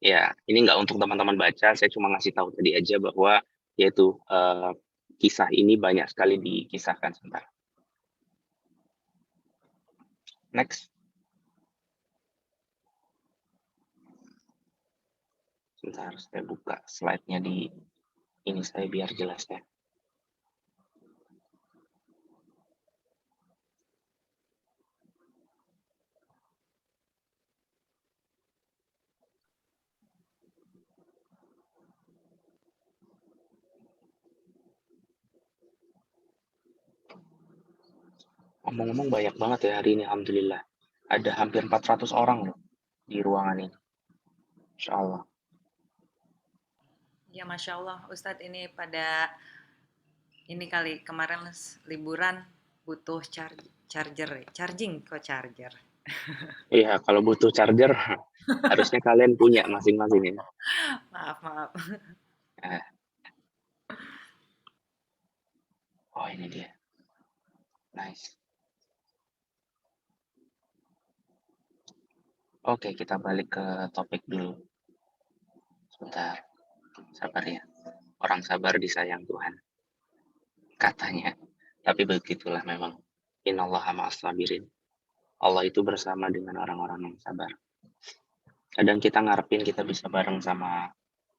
Ya, ini nggak untuk teman-teman baca, saya cuma ngasih tahu tadi aja bahwa yaitu kisah ini banyak sekali dikisahkan sebentar. Next. Sebentar, saya buka slide-nya di ini saya biar jelas ya. Ngomong-ngomong banyak banget ya hari ini, alhamdulillah. Ada hampir 400 orang loh di ruangan ini. Insya Allah. Ya Masya Allah, Ustadz ini pada ini kali kemarin liburan butuh charging kok charger. Iya, kalau butuh charger harusnya kalian punya masing-masing ya. Maaf. Eh, oh ini dia. Nice. Oke, kita balik ke topik dulu. Sebentar, sabar ya. Orang sabar disayang Tuhan. Katanya. Tapi begitulah memang. Innallaha ma'as sabirin. Allah itu bersama dengan orang-orang yang sabar. Kadang kita ngarepin kita bisa bareng sama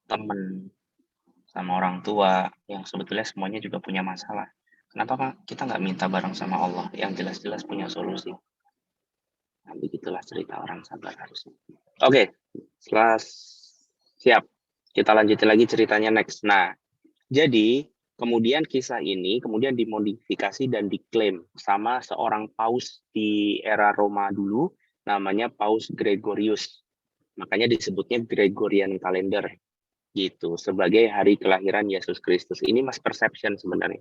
temen, sama orang tua, yang sebetulnya semuanya juga punya masalah. Kenapa Pak? Kita nggak minta bareng sama Allah yang jelas-jelas punya solusi? Nah, begitulah cerita orang sabar harusnya. Oke, setelah siap, kita lanjutin lagi ceritanya next. Nah, jadi kemudian kisah ini kemudian dimodifikasi dan diklaim sama seorang paus di era Roma dulu, namanya Paus Gregorius. Makanya disebutnya Gregorian Calendar gitu, sebagai hari kelahiran Yesus Kristus. Ini mas perception sebenarnya.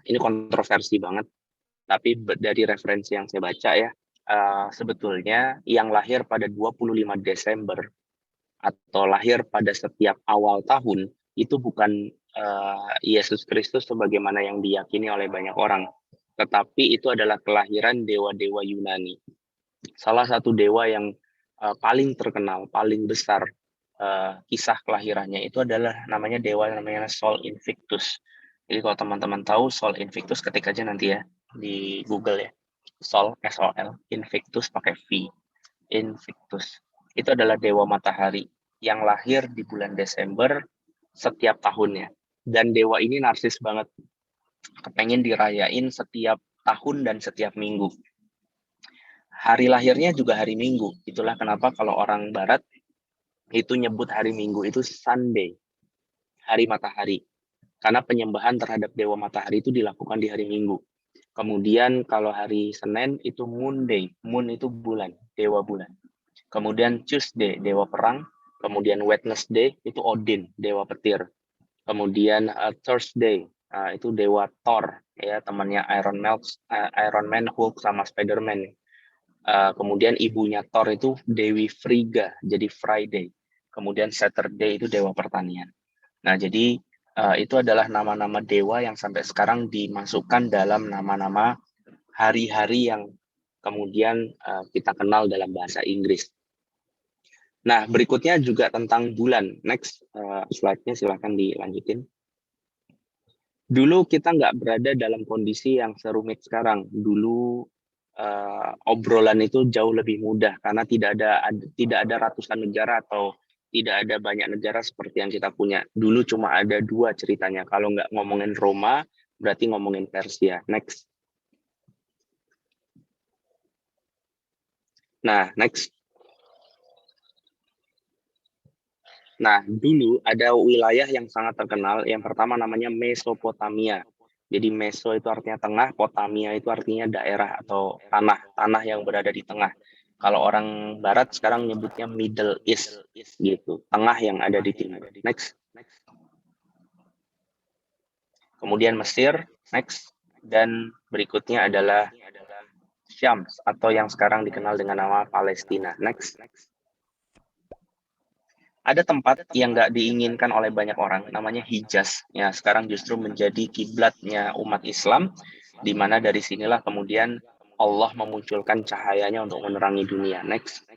Ini kontroversi banget, tapi dari referensi yang saya baca ya, sebetulnya yang lahir pada 25 Desember atau lahir pada setiap awal tahun itu bukan Yesus Kristus sebagaimana yang diyakini oleh banyak orang, tetapi itu adalah kelahiran dewa-dewa Yunani. Salah satu dewa yang paling terkenal, paling besar kisah kelahirannya itu adalah namanya Sol Invictus. Jadi kalau teman-teman tahu Sol Invictus, ketik aja nanti ya di Google ya. Sol, S-O-L, Invictus pakai V. Invictus. Itu adalah dewa matahari yang lahir di bulan Desember setiap tahunnya. Dan dewa ini narsis banget. Kepengen dirayain setiap tahun dan setiap minggu. Hari lahirnya juga hari Minggu. Itulah kenapa kalau orang Barat itu nyebut hari Minggu itu Sunday, hari matahari. Karena penyembahan terhadap dewa matahari itu dilakukan di hari Minggu. Kemudian kalau hari Senin itu Moon Day. Moon itu bulan, dewa bulan. Kemudian Tuesday, dewa perang. Kemudian Wednesday itu Odin, dewa petir. Kemudian Thursday, itu dewa Thor, ya temannya Iron Man, Hulk sama Spider-Man. Kemudian ibunya Thor itu Dewi Frigga, jadi Friday. Kemudian Saturday itu dewa pertanian. Nah, jadi itu adalah nama-nama dewa yang sampai sekarang dimasukkan dalam nama-nama hari-hari yang kemudian kita kenal dalam bahasa Inggris. Nah, berikutnya juga tentang bulan. Next slide-nya silahkan dilanjutin. Dulu kita nggak berada dalam kondisi yang serumit sekarang. Dulu obrolan itu jauh lebih mudah karena tidak ada ratusan negara atau tidak ada banyak negara seperti yang kita punya. Dulu cuma ada dua ceritanya. Kalau nggak ngomongin Roma, berarti ngomongin Persia. Next. Nah, next. Nah, dulu ada wilayah yang sangat terkenal. Yang pertama namanya Mesopotamia. Jadi Meso itu artinya tengah, Potamia itu artinya daerah atau tanah yang berada di tengah. Kalau orang Barat sekarang nyebutnya Middle East, gitu, tengah yang ada di timur. Next. Kemudian Mesir, next. Dan berikutnya adalah Syams atau yang sekarang dikenal dengan nama Palestina. Next. Ada tempat yang nggak diinginkan oleh banyak orang, namanya Hijaz. Ya, sekarang justru menjadi kiblatnya umat Islam, di mana dari sinilah kemudian Allah memunculkan cahayanya untuk menerangi dunia. Next.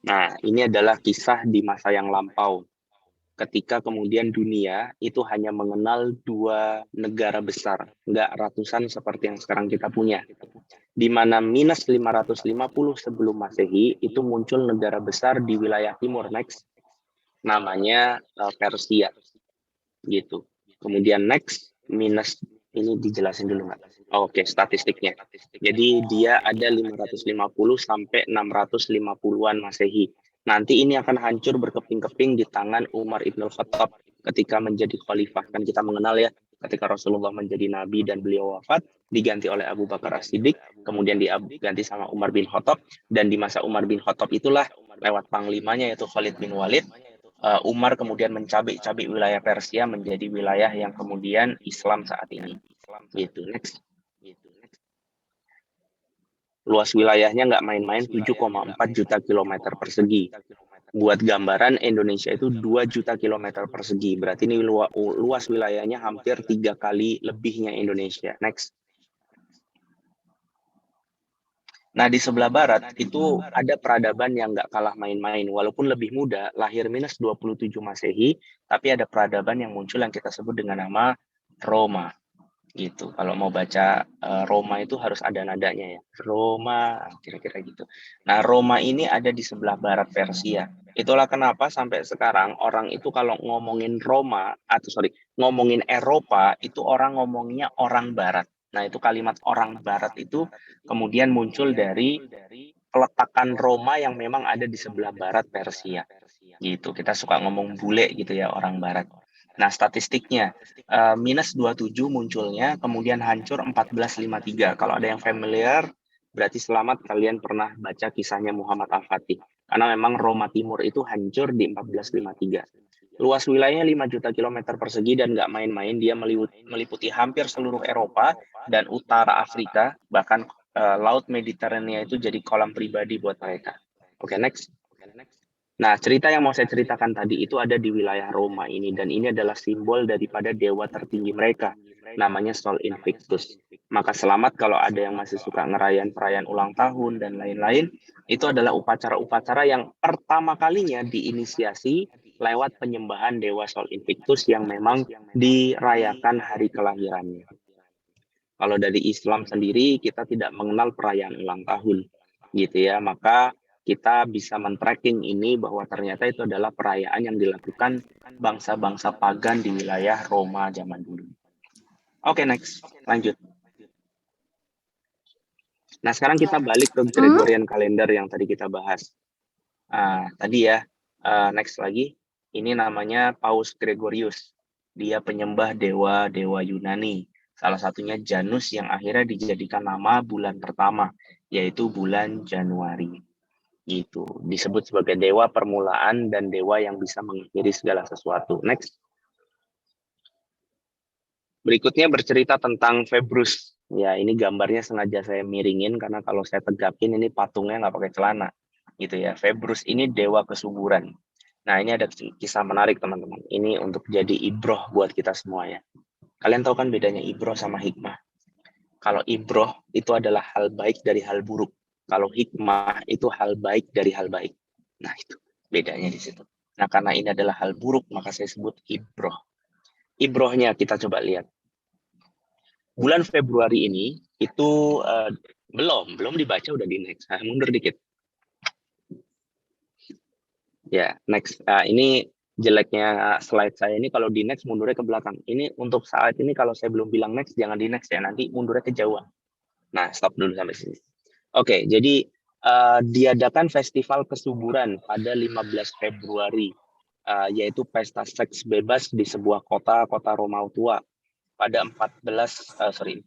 Nah, ini adalah kisah di masa yang lampau. Ketika kemudian dunia itu hanya mengenal 2 negara besar, nggak ratusan seperti yang sekarang kita punya. Di mana minus 550 sebelum Masehi itu muncul negara besar di wilayah timur next, namanya Persia gitu. Kemudian next minus ini dijelasin dulu nggak? Oke, statistiknya. Jadi dia ada 550 sampai 650-an Masehi. Nanti ini akan hancur berkeping-keping di tangan Umar Ibn Khattab ketika menjadi khalifah. Kan kita mengenal ya, ketika Rasulullah menjadi nabi dan beliau wafat, diganti oleh Abu Bakar As-Siddiq, kemudian diganti sama Umar bin Khattab, dan di masa Umar bin Khattab itulah lewat panglimanya yaitu Khalid bin Walid, Umar kemudian mencabik-cabik wilayah Persia menjadi wilayah yang kemudian Islam saat ini. Gitu. Next. Luas wilayahnya nggak main-main, 7,4 juta kilometer persegi. Buat gambaran, Indonesia itu 2 juta kilometer persegi. Berarti ini luas wilayahnya hampir 3 kali lebihnya Indonesia. Next. Nah, di sebelah barat itu ada peradaban yang nggak kalah main-main. Walaupun lebih muda, lahir minus 27 Masehi, tapi ada peradaban yang muncul yang kita sebut dengan nama Roma. Gitu. Kalau mau baca Roma itu harus ada nadanya ya. Roma, kira-kira gitu. Nah, Roma ini ada di sebelah barat Persia. Itulah kenapa sampai sekarang orang itu kalau ngomongin Roma, ngomongin Eropa, itu orang ngomongnya orang barat. Nah, itu kalimat orang barat itu kemudian muncul dari peletakan Roma yang memang ada di sebelah barat Persia. Gitu. Kita suka ngomong bule gitu ya, orang barat. Nah, statistiknya minus 27 munculnya, kemudian hancur 1453. Kalau ada yang familiar, berarti selamat kalian pernah baca kisahnya Muhammad Al-Fatih. Karena memang Roma Timur itu hancur di 1453. Luas wilayahnya 5 juta kilometer persegi dan nggak main-main, dia meliputi hampir seluruh Eropa dan utara Afrika, bahkan Laut Mediterania itu jadi kolam pribadi buat mereka. Oke, next. Nah, cerita yang mau saya ceritakan tadi itu ada di wilayah Roma ini, dan ini adalah simbol daripada dewa tertinggi mereka, namanya Sol Invictus. Maka selamat kalau ada yang masih suka ngerayain perayaan ulang tahun dan lain-lain, itu adalah upacara-upacara yang pertama kalinya diinisiasi lewat penyembahan dewa Sol Invictus yang memang dirayakan hari kelahirannya. Kalau dari Islam sendiri, kita tidak mengenal perayaan ulang tahun, gitu ya. Maka kita bisa men-tracking ini bahwa ternyata itu adalah perayaan yang dilakukan bangsa-bangsa pagan di wilayah Roma zaman dulu. Oke, next. Lanjut. Nah, sekarang kita balik ke Gregorian calendar yang tadi kita bahas. Tadi ya, next lagi. Ini namanya Paus Gregorius. Dia penyembah dewa-dewa Yunani. Salah satunya Janus yang akhirnya dijadikan nama bulan pertama, yaitu bulan Januari. Gitu. Disebut sebagai dewa permulaan dan dewa yang bisa mengakhiri segala sesuatu. Next. Berikutnya bercerita tentang Februs. Ya, ini gambarnya sengaja saya miringin karena kalau saya tegapin ini patungnya nggak pakai celana. Gitu ya. Februs ini dewa kesuburan. Nah, ini ada kisah menarik teman-teman. Ini untuk jadi ibroh buat kita semua ya. Kalian tahu kan bedanya ibroh sama hikmah? Kalau ibroh itu adalah hal baik dari hal buruk. Kalau hikmah itu hal baik dari hal baik. Nah, itu bedanya di situ. Nah, karena ini adalah hal buruk, maka saya sebut ibroh. Ibrohnya kita coba lihat. Bulan Februari ini itu belum dibaca udah di next. Mundur dikit. Ya, next. Ini jeleknya slide saya ini kalau di next mundurnya ke belakang. Ini untuk saat ini kalau saya belum bilang next, jangan di next ya. Nanti mundurnya kejauhan. Nah, stop dulu sampai sini. Oke, jadi diadakan festival kesuburan pada 15 Februari, yaitu pesta seks bebas di sebuah kota Roma tua pada 495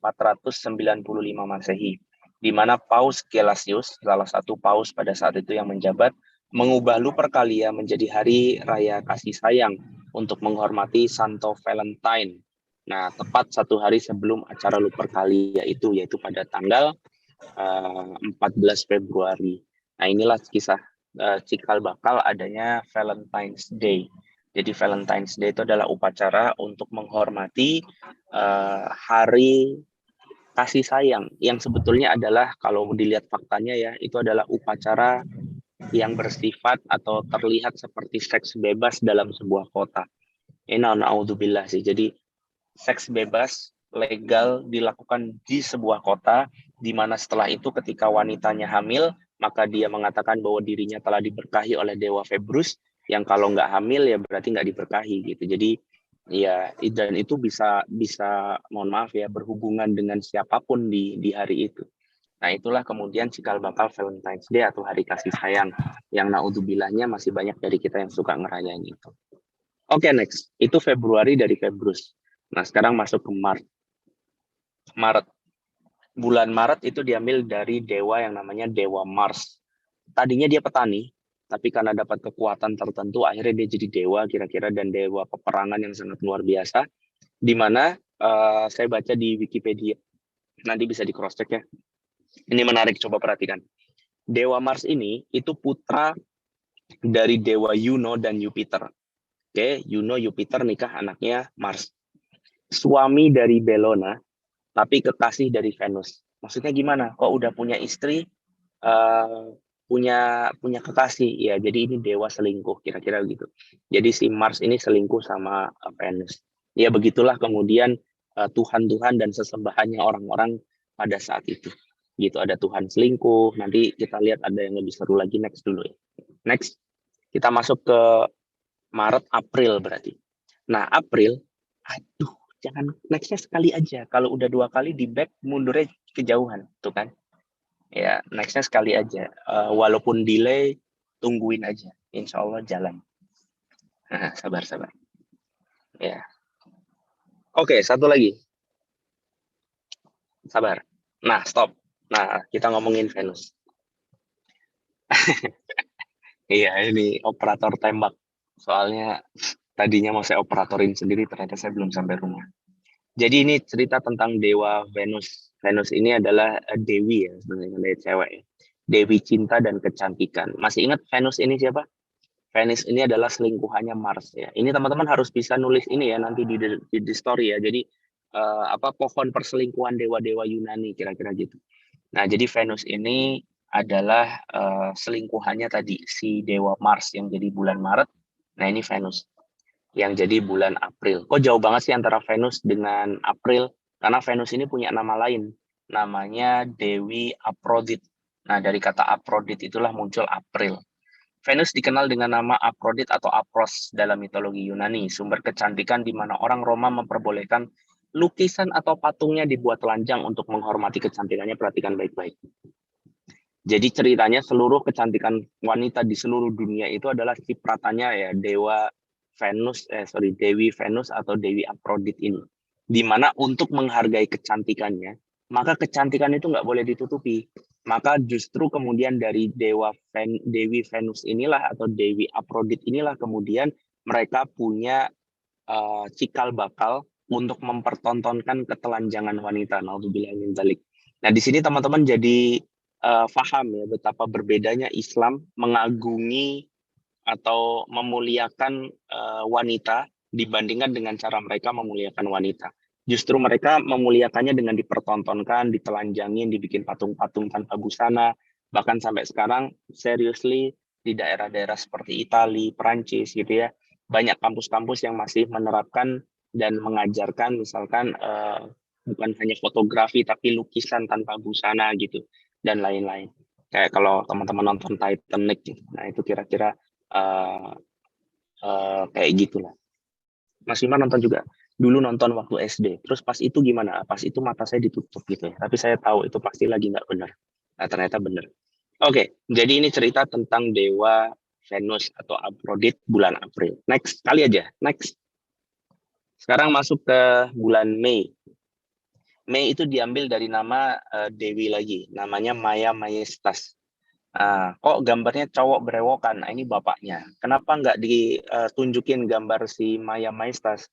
Masehi, di mana Paus Gelasius, salah satu paus pada saat itu yang menjabat, mengubah Lupercalia menjadi hari raya kasih sayang untuk menghormati Santo Valentine. Nah, tepat 1 hari sebelum acara Lupercalia itu, yaitu pada tanggal 14 Februari. Nah, inilah kisah cikal bakal adanya Valentine's Day. Jadi Valentine's Day itu adalah upacara untuk menghormati hari kasih sayang yang sebetulnya adalah kalau dilihat faktanya ya, itu adalah upacara yang bersifat atau terlihat seperti seks bebas dalam sebuah kota. Ini naudzubillah sih. Jadi seks bebas legal dilakukan di sebuah kota, di mana setelah itu ketika wanitanya hamil, maka dia mengatakan bahwa dirinya telah diberkahi oleh Dewa Februs, yang kalau nggak hamil ya berarti nggak diberkahi gitu. Jadi ya, dan itu bisa bisa mohon maaf ya, berhubungan dengan siapapun di hari itu. Nah, itulah kemudian cikal bakal Valentine's Day atau hari kasih sayang, yang naudzubilahnya masih banyak dari kita yang suka ngerayain itu. Oke, next. Itu Februari dari Februs. Nah, sekarang masuk ke Maret. Maret. Bulan Maret itu diambil dari dewa yang namanya Dewa Mars. Tadinya dia petani, tapi karena dapat kekuatan tertentu, akhirnya dia jadi dewa kira-kira, dan dewa peperangan yang sangat luar biasa. Di mana saya baca di Wikipedia, nanti bisa di cross check ya. Ini menarik, coba perhatikan. Dewa Mars ini itu putra dari Dewa Juno dan Jupiter. Oke, Juno Jupiter nikah, anaknya Mars. Suami dari Bellona, tapi kekasih dari Venus. Maksudnya gimana? Kok udah punya istri, punya kekasih? Ya, jadi ini dewa selingkuh, kira-kira gitu. Jadi si Mars ini selingkuh sama Venus. Ya, begitulah kemudian Tuhan-Tuhan dan sesembahannya orang-orang pada saat itu. Gitu, ada Tuhan selingkuh. Nanti kita lihat ada yang lebih seru lagi, next dulu ya. Next, kita masuk ke Maret, April berarti. Nah, April, aduh, jangan nextnya sekali aja. Kalau udah 2 kali di back, mundurnya kejauhan, tuh kan? Ya, nextnya sekali aja. Walaupun delay, tungguin aja. Insya Allah jalan. Nah, sabar. Ya. Oke, satu lagi. Sabar. Nah, stop. Nah, kita ngomongin Venus. Iya, ini operator tembak. Soalnya tadinya mau saya operatorin sendiri, ternyata saya belum sampai rumah. Jadi ini cerita tentang dewa Venus. Venus ini adalah dewi ya, sebenarnya dari cewek ya. Dewi cinta dan kecantikan. Masih ingat Venus ini siapa? Venus ini adalah selingkuhannya Mars ya. Ini teman-teman harus bisa nulis ini ya nanti di story ya. Jadi apa, pohon perselingkuhan dewa-dewa Yunani kira-kira gitu. Nah, jadi Venus ini adalah selingkuhannya tadi si dewa Mars yang jadi bulan Maret. Nah, ini Venus yang jadi bulan April. Kok jauh banget sih antara Venus dengan April? Karena Venus ini punya nama lain, namanya Dewi Aphrodite. Nah, dari kata Aphrodite itulah muncul April. Venus dikenal dengan nama Aphrodite atau Apros dalam mitologi Yunani, sumber kecantikan di mana orang Roma memperbolehkan lukisan atau patungnya dibuat telanjang untuk menghormati kecantikannya. Perhatikan baik-baik. Jadi ceritanya seluruh kecantikan wanita di seluruh dunia itu adalah cipratannya ya dewa Venus, Dewi Venus atau Dewi Aphrodite ini. Di mana untuk menghargai kecantikannya, maka kecantikan itu nggak boleh ditutupi. Maka justru kemudian dari Dewi Venus inilah atau Dewi Aphrodite inilah kemudian mereka punya cikal bakal untuk mempertontonkan ketelanjangan wanita. Naudzubillah min dzalik. Nah, di sini teman-teman jadi paham ya betapa berbedanya Islam mengagungi atau memuliakan wanita dibandingkan dengan cara mereka memuliakan wanita. Justru mereka memuliakannya dengan dipertontonkan, ditelanjangin, dibikin patung-patung tanpa busana, bahkan sampai sekarang seriously di daerah-daerah seperti Italia, Perancis gitu ya, banyak kampus-kampus yang masih menerapkan dan mengajarkan misalkan bukan hanya fotografi tapi lukisan tanpa busana gitu dan lain-lain. Kayak kalau teman-teman nonton Titanic gitu. Nah, itu kira-kira kayak gitulah. Mas Iman nonton juga dulu, nonton waktu SD. Terus pas itu gimana? Pas itu mata saya ditutup gitu ya. Tapi saya tahu itu pasti lagi nggak benar. Nah, ternyata benar. Oke, jadi ini cerita tentang dewa Venus atau Aphrodite bulan April. Next, kali aja. Next. Sekarang masuk ke bulan Mei. Mei itu diambil dari nama Dewi lagi, namanya Maya Maestas. Kok gambarnya cowok berewokan? Nah, ini bapaknya. Kenapa nggak ditunjukin gambar si Maya Maestas?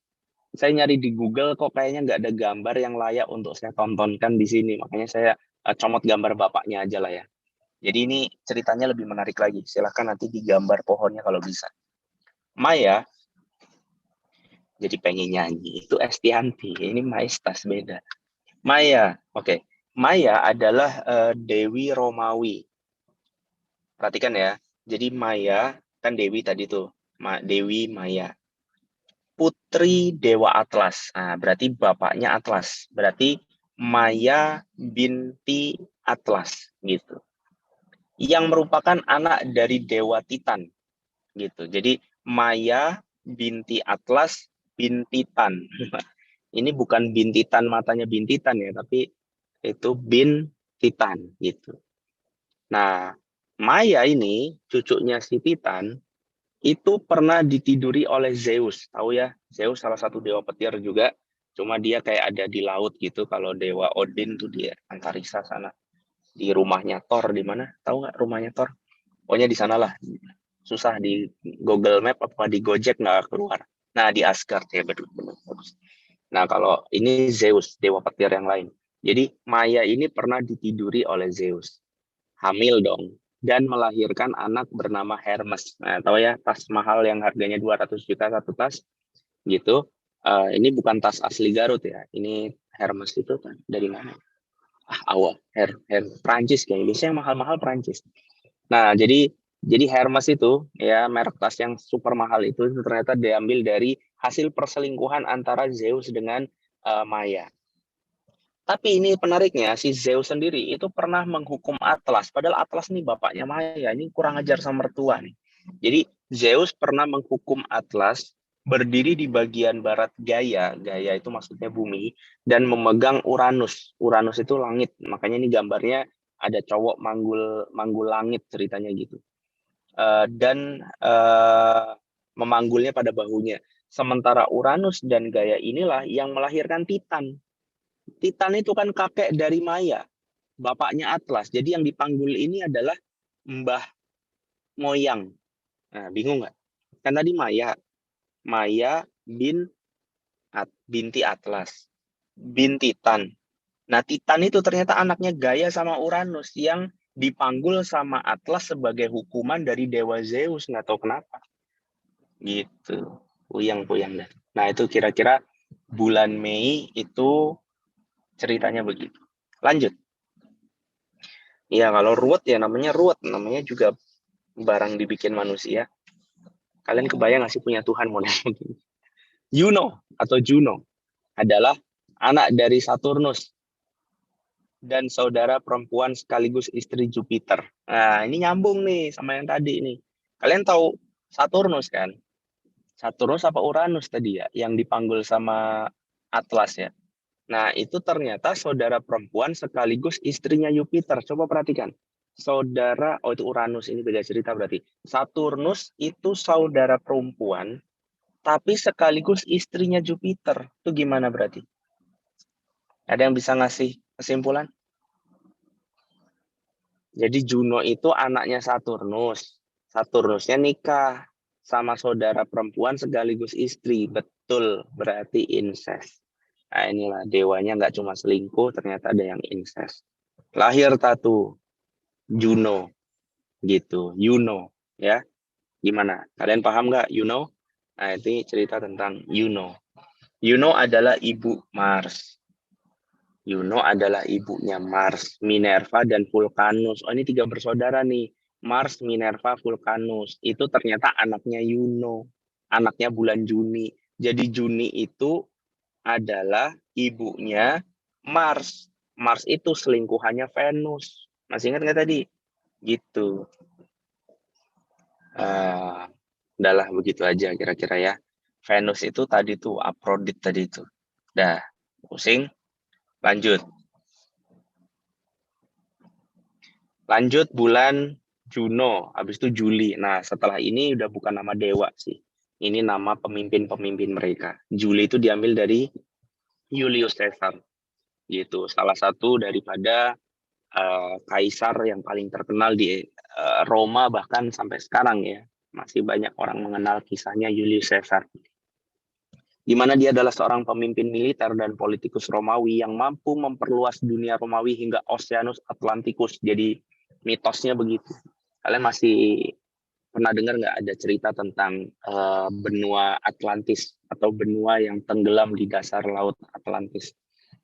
Saya nyari di Google kok kayaknya nggak ada gambar yang layak untuk saya tontonkan di sini. Makanya saya comot gambar bapaknya aja lah ya. Jadi ini ceritanya lebih menarik lagi. Silahkan nanti digambar pohonnya kalau bisa. Maya, jadi pengen nyanyi. Itu Estianti. Ini Maestas beda. Maya, oke. Maya adalah Dewi Romawi. Perhatikan ya. Jadi Maya, kan Dewi tadi tuh, Dewi Maya. Putri Dewa Atlas. Nah, berarti bapaknya Atlas. Berarti Maya binti Atlas gitu. Yang merupakan anak dari Dewa Titan gitu. Jadi Maya binti Atlas binti Tan. Ini bukan bintitan matanya bintitan ya, tapi itu bin Titan gitu. Nah, Maya ini cucunya si Titan itu pernah ditiduri oleh Zeus. Tahu ya, Zeus salah satu dewa petir juga. Cuma dia kayak ada di laut gitu. Kalau dewa Odin tuh dia antariksa sana. Di rumahnya Thor di mana? Tahu nggak rumahnya Thor? Pokoknya di sanalah. Susah di Google Map apa di Gojek nggak keluar. Nah, di Asgard ya betul-betul. Nah, kalau ini Zeus, dewa petir yang lain. Jadi Maya ini pernah ditiduri oleh Zeus. Hamil dong. Dan melahirkan anak bernama Hermes. Nah, tahu ya, tas mahal yang harganya 200 juta satu tas, gitu. Ini bukan tas asli Garut ya. Ini Hermes itu kan dari mana? Awal. Prancis kayaknya. Biasanya yang mahal-mahal Prancis. Nah, jadi Hermes itu ya merek tas yang super mahal itu ternyata diambil dari hasil perselingkuhan antara Zeus dengan Maya. Tapi ini penariknya, si Zeus sendiri itu pernah menghukum Atlas. Padahal Atlas nih bapaknya Maya, ini kurang ajar sama mertua nih. Jadi Zeus pernah menghukum Atlas berdiri di bagian barat Gaia, Gaia itu maksudnya bumi, dan memegang Uranus. Uranus itu langit, makanya ini gambarnya ada cowok manggul manggul langit ceritanya gitu. Dan memanggulnya pada bahunya. Sementara Uranus dan Gaia inilah yang melahirkan Titan. Titan itu kan kakek dari Maya, bapaknya Atlas. Jadi yang dipanggul ini adalah Mbah Moyang. Nah, bingung nggak? Kan tadi Maya, Maya binti Atlas, bin Titan. Nah, Titan itu ternyata anaknya Gaia sama Uranus yang dipanggul sama Atlas sebagai hukuman dari Dewa Zeus. Nggak tahu kenapa. Gitu. Puyang-puyang dah. Nah, itu kira-kira bulan Mei itu ceritanya begitu. Lanjut. Ya, kalau ruwet ya namanya ruwet. Namanya juga barang dibikin manusia. Kalian kebayang nggak sih punya Tuhan model begini? Juno atau Juno adalah anak dari Saturnus dan saudara perempuan sekaligus istri Jupiter. Nah, ini nyambung nih sama yang tadi nih. Kalian tahu Saturnus kan? Saturnus apa Uranus tadi ya yang dipanggil sama Atlas ya. Nah, itu ternyata saudara perempuan sekaligus istrinya Jupiter. Coba perhatikan. Saudara, oh itu Uranus, ini beda cerita berarti. Saturnus itu saudara perempuan, tapi sekaligus istrinya Jupiter. Itu gimana berarti? Ada yang bisa ngasih kesimpulan? Jadi Juno itu anaknya Saturnus. Saturnusnya nikah sama saudara perempuan sekaligus istri. Betul, berarti incest. Nah inilah dewanya nggak cuma selingkuh, ternyata ada yang incest. Lahir Tatu, Juno, gitu. Juno, ya. Gimana? Kalian paham nggak Juno? Nah itu cerita tentang Juno. Juno adalah ibu Mars. Juno adalah ibunya Mars, Minerva, dan Vulcanus. Oh, ini tiga bersaudara nih. Mars, Minerva, Vulcanus. Itu ternyata anaknya Juno. Anaknya bulan Juni. Jadi Juni itu adalah ibunya Mars. Mars itu selingkuhannya Venus. Masih ingat nggak tadi? Gitu. Udahlah begitu aja kira-kira ya. Venus itu tadi tuh Aphrodite tadi tuh. Dah, pusing. Lanjut. Lanjut bulan Juno, habis itu Juli. Nah, setelah ini udah bukan nama dewa sih. Ini nama pemimpin-pemimpin mereka. Juli itu diambil dari Julius Caesar. Gitu. Salah satu daripada kaisar yang paling terkenal di Roma bahkan sampai sekarang ya. Masih banyak orang mengenal kisahnya Julius Caesar. Di mana dia adalah seorang pemimpin militer dan politikus Romawi yang mampu memperluas dunia Romawi hingga Oceanus Atlanticus. Jadi mitosnya begitu. Kalian masih pernah dengar nggak ada cerita tentang benua Atlantis atau benua yang tenggelam di dasar laut Atlantis?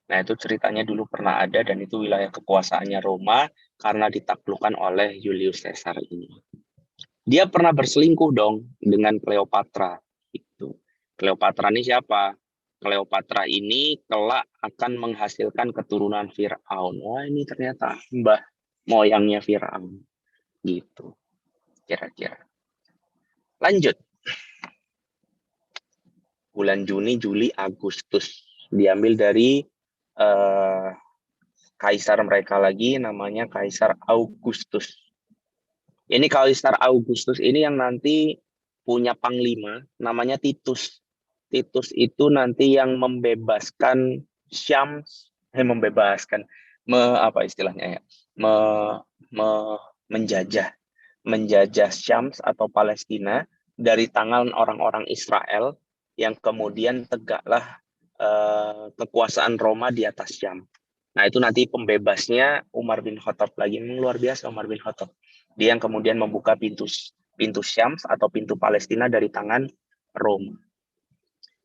Nah, itu ceritanya dulu pernah ada dan itu wilayah kekuasaannya Roma karena ditaklukkan oleh Julius Caesar ini. Dia pernah berselingkuh dong dengan Cleopatra. Itu. Cleopatra ini siapa? Cleopatra ini kelak akan menghasilkan keturunan Firaun. Wah, ini ternyata mbah moyangnya Firaun. Gitu, kira-kira. Lanjut. Bulan Juni, Juli, Agustus. Diambil dari eh, kaisar mereka lagi, namanya Kaisar Augustus. Ini Kaisar Augustus ini yang nanti punya panglima, namanya Titus. Titus itu nanti yang membebaskan Syams, membebaskan, apa istilahnya ya, me, me, menjajah, menjajah Syams atau Palestina dari tangan orang-orang Israel yang kemudian tegaklah kekuasaan Roma di atas Syam. Nah, itu nanti pembebasnya Umar bin Khattab lagi. Luar biasa Umar bin Khattab. Dia yang kemudian membuka pintu Syams atau pintu Palestina dari tangan Roma.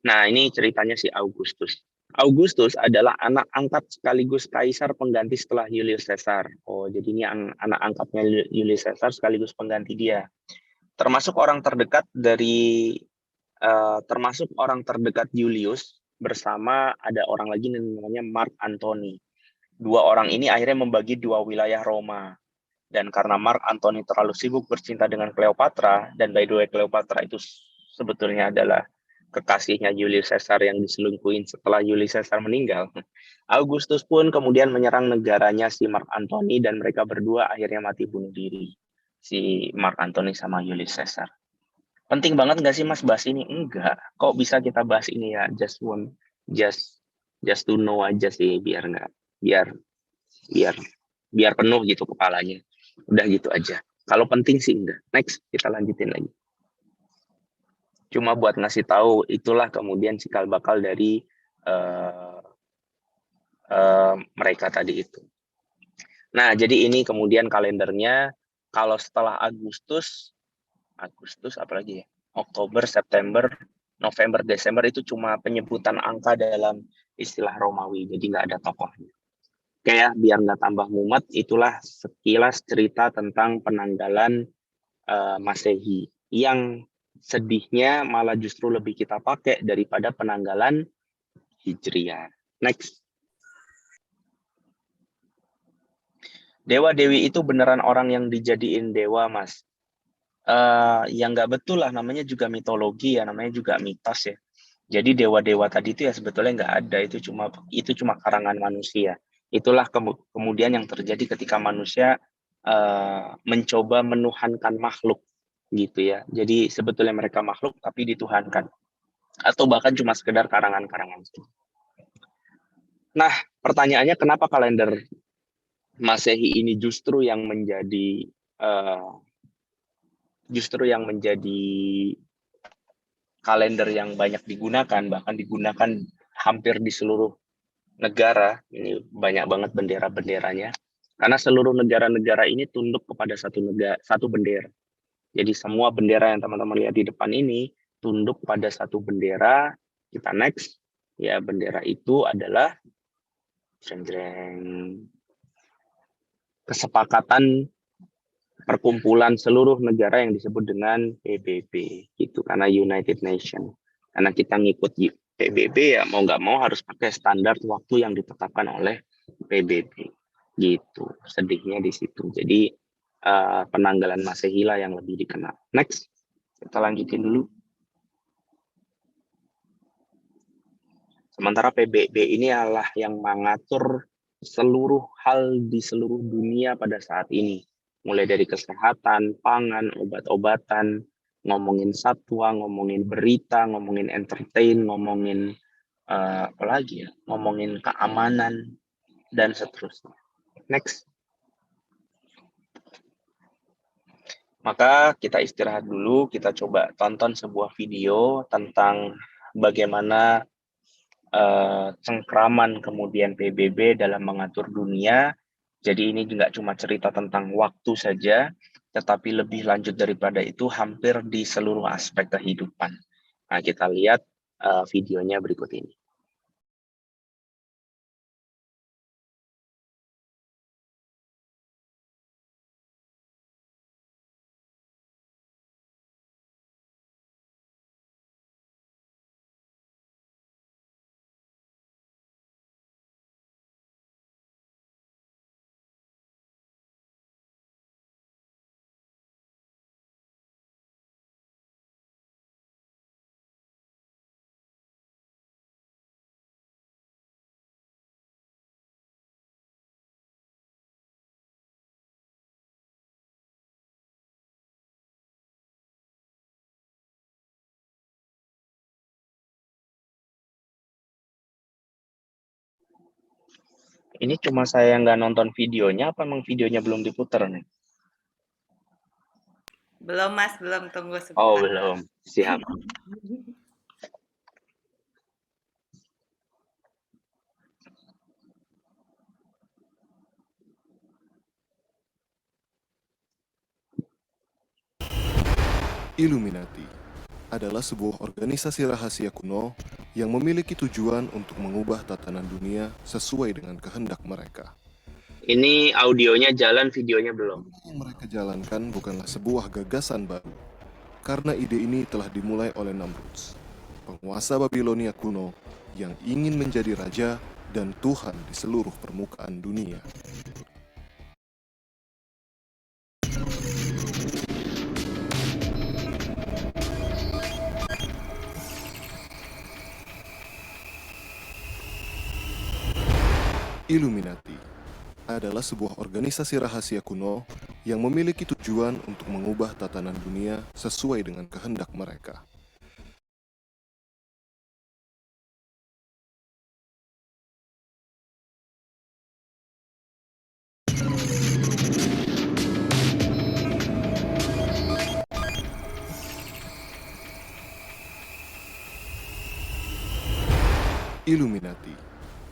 Nah, ini ceritanya si Augustus. Augustus adalah anak angkat sekaligus kaisar pengganti setelah Julius Caesar. Oh, jadi ini anak angkatnya Julius Caesar sekaligus pengganti dia. Termasuk orang terdekat dari termasuk orang terdekat Julius bersama ada orang lagi namanya Mark Antony. Dua orang ini akhirnya membagi dua wilayah Roma. Dan karena Mark Antony terlalu sibuk bercinta dengan Cleopatra, dan by the way Cleopatra itu sebetulnya adalah kekasihnya Julius Caesar yang diselingkuhin setelah Julius Caesar meninggal. Augustus pun kemudian menyerang negaranya si Mark Antony dan mereka berdua akhirnya mati bunuh diri. Si Mark Antony sama Julius Caesar. Penting banget nggak sih Mas bahas ini? Enggak. Kok bisa kita bahas ini ya? Just just to know aja sih biar nggak biar biar biar penuh gitu kepalanya. Udah gitu aja. Kalau penting sih enggak. Next, kita lanjutin lagi. Cuma buat ngasih tahu itulah kemudian cikal bakal dari uh, mereka tadi itu. Nah, jadi ini kemudian kalendernya. Kalau setelah Agustus apalagi ya? Oktober, September, November, Desember itu cuma penyebutan angka dalam istilah Romawi. Jadi nggak ada tokohnya. Oke ya, biar nggak tambah mumet, itulah sekilas cerita tentang penanggalan Masehi. Yang sedihnya malah justru lebih kita pakai daripada penanggalan Hijriah. Next. Dewa-dewi itu beneran orang yang dijadiin dewa, Mas. Yang nggak betul lah, namanya juga mitologi ya, namanya juga mitos ya. Jadi dewa-dewa tadi itu ya sebetulnya nggak ada, itu cuma karangan manusia. Itulah kemudian yang terjadi ketika manusia mencoba menuhankan makhluk gitu ya. Jadi sebetulnya mereka makhluk tapi dituhankan atau bahkan cuma sekedar karangan-karangan. Nah, pertanyaannya kenapa kalender Masehi ini uh, justru yang menjadi kalender yang banyak digunakan, bahkan digunakan hampir di seluruh negara. Ini banyak banget bendera-benderanya. Karena seluruh negara-negara ini tunduk kepada satu bendera. Jadi semua bendera yang teman-teman lihat di depan ini tunduk pada satu bendera. Kita next. Ya, bendera itu adalah kesepakatan perkumpulan seluruh negara yang disebut dengan PBB gitu, karena United Nation. Karena kita ngikut PBB ya mau nggak mau harus pakai standar waktu yang ditetapkan oleh PBB gitu. Sedihnya di situ. Jadi penanggalan Masehi lah yang lebih dikenal. Next, kita lanjutin dulu. Sementara PBB ini adalah yang mengatur seluruh hal di seluruh dunia pada saat ini. Mulai dari kesehatan, pangan, obat-obatan, ngomongin satwa, ngomongin berita, ngomongin entertain, ngomongin apa lagi ya, ngomongin keamanan, dan seterusnya. Next. Maka kita istirahat dulu, kita coba tonton sebuah video tentang bagaimana cengkraman kemudian PBB dalam mengatur dunia. Jadi ini juga cuma cerita tentang waktu saja, tetapi lebih lanjut daripada itu hampir di seluruh aspek kehidupan. Nah, kita lihat videonya berikut ini. Ini cuma saya nggak nonton videonya, apa emang videonya belum diputar nih? Belum Mas, belum, tunggu Oh sebentar. belum, siap. Illuminati adalah sebuah organisasi rahasia kuno yang memiliki tujuan untuk mengubah tatanan dunia sesuai dengan kehendak mereka. Ini audionya jalan, videonya belum. Yang mereka jalankan bukanlah sebuah gagasan baru, karena ide ini telah dimulai oleh Namrud, penguasa Babilonia kuno yang ingin menjadi raja dan Tuhan di seluruh permukaan dunia. Illuminati adalah sebuah organisasi rahasia kuno yang memiliki tujuan untuk mengubah tatanan dunia sesuai dengan kehendak mereka. Illuminati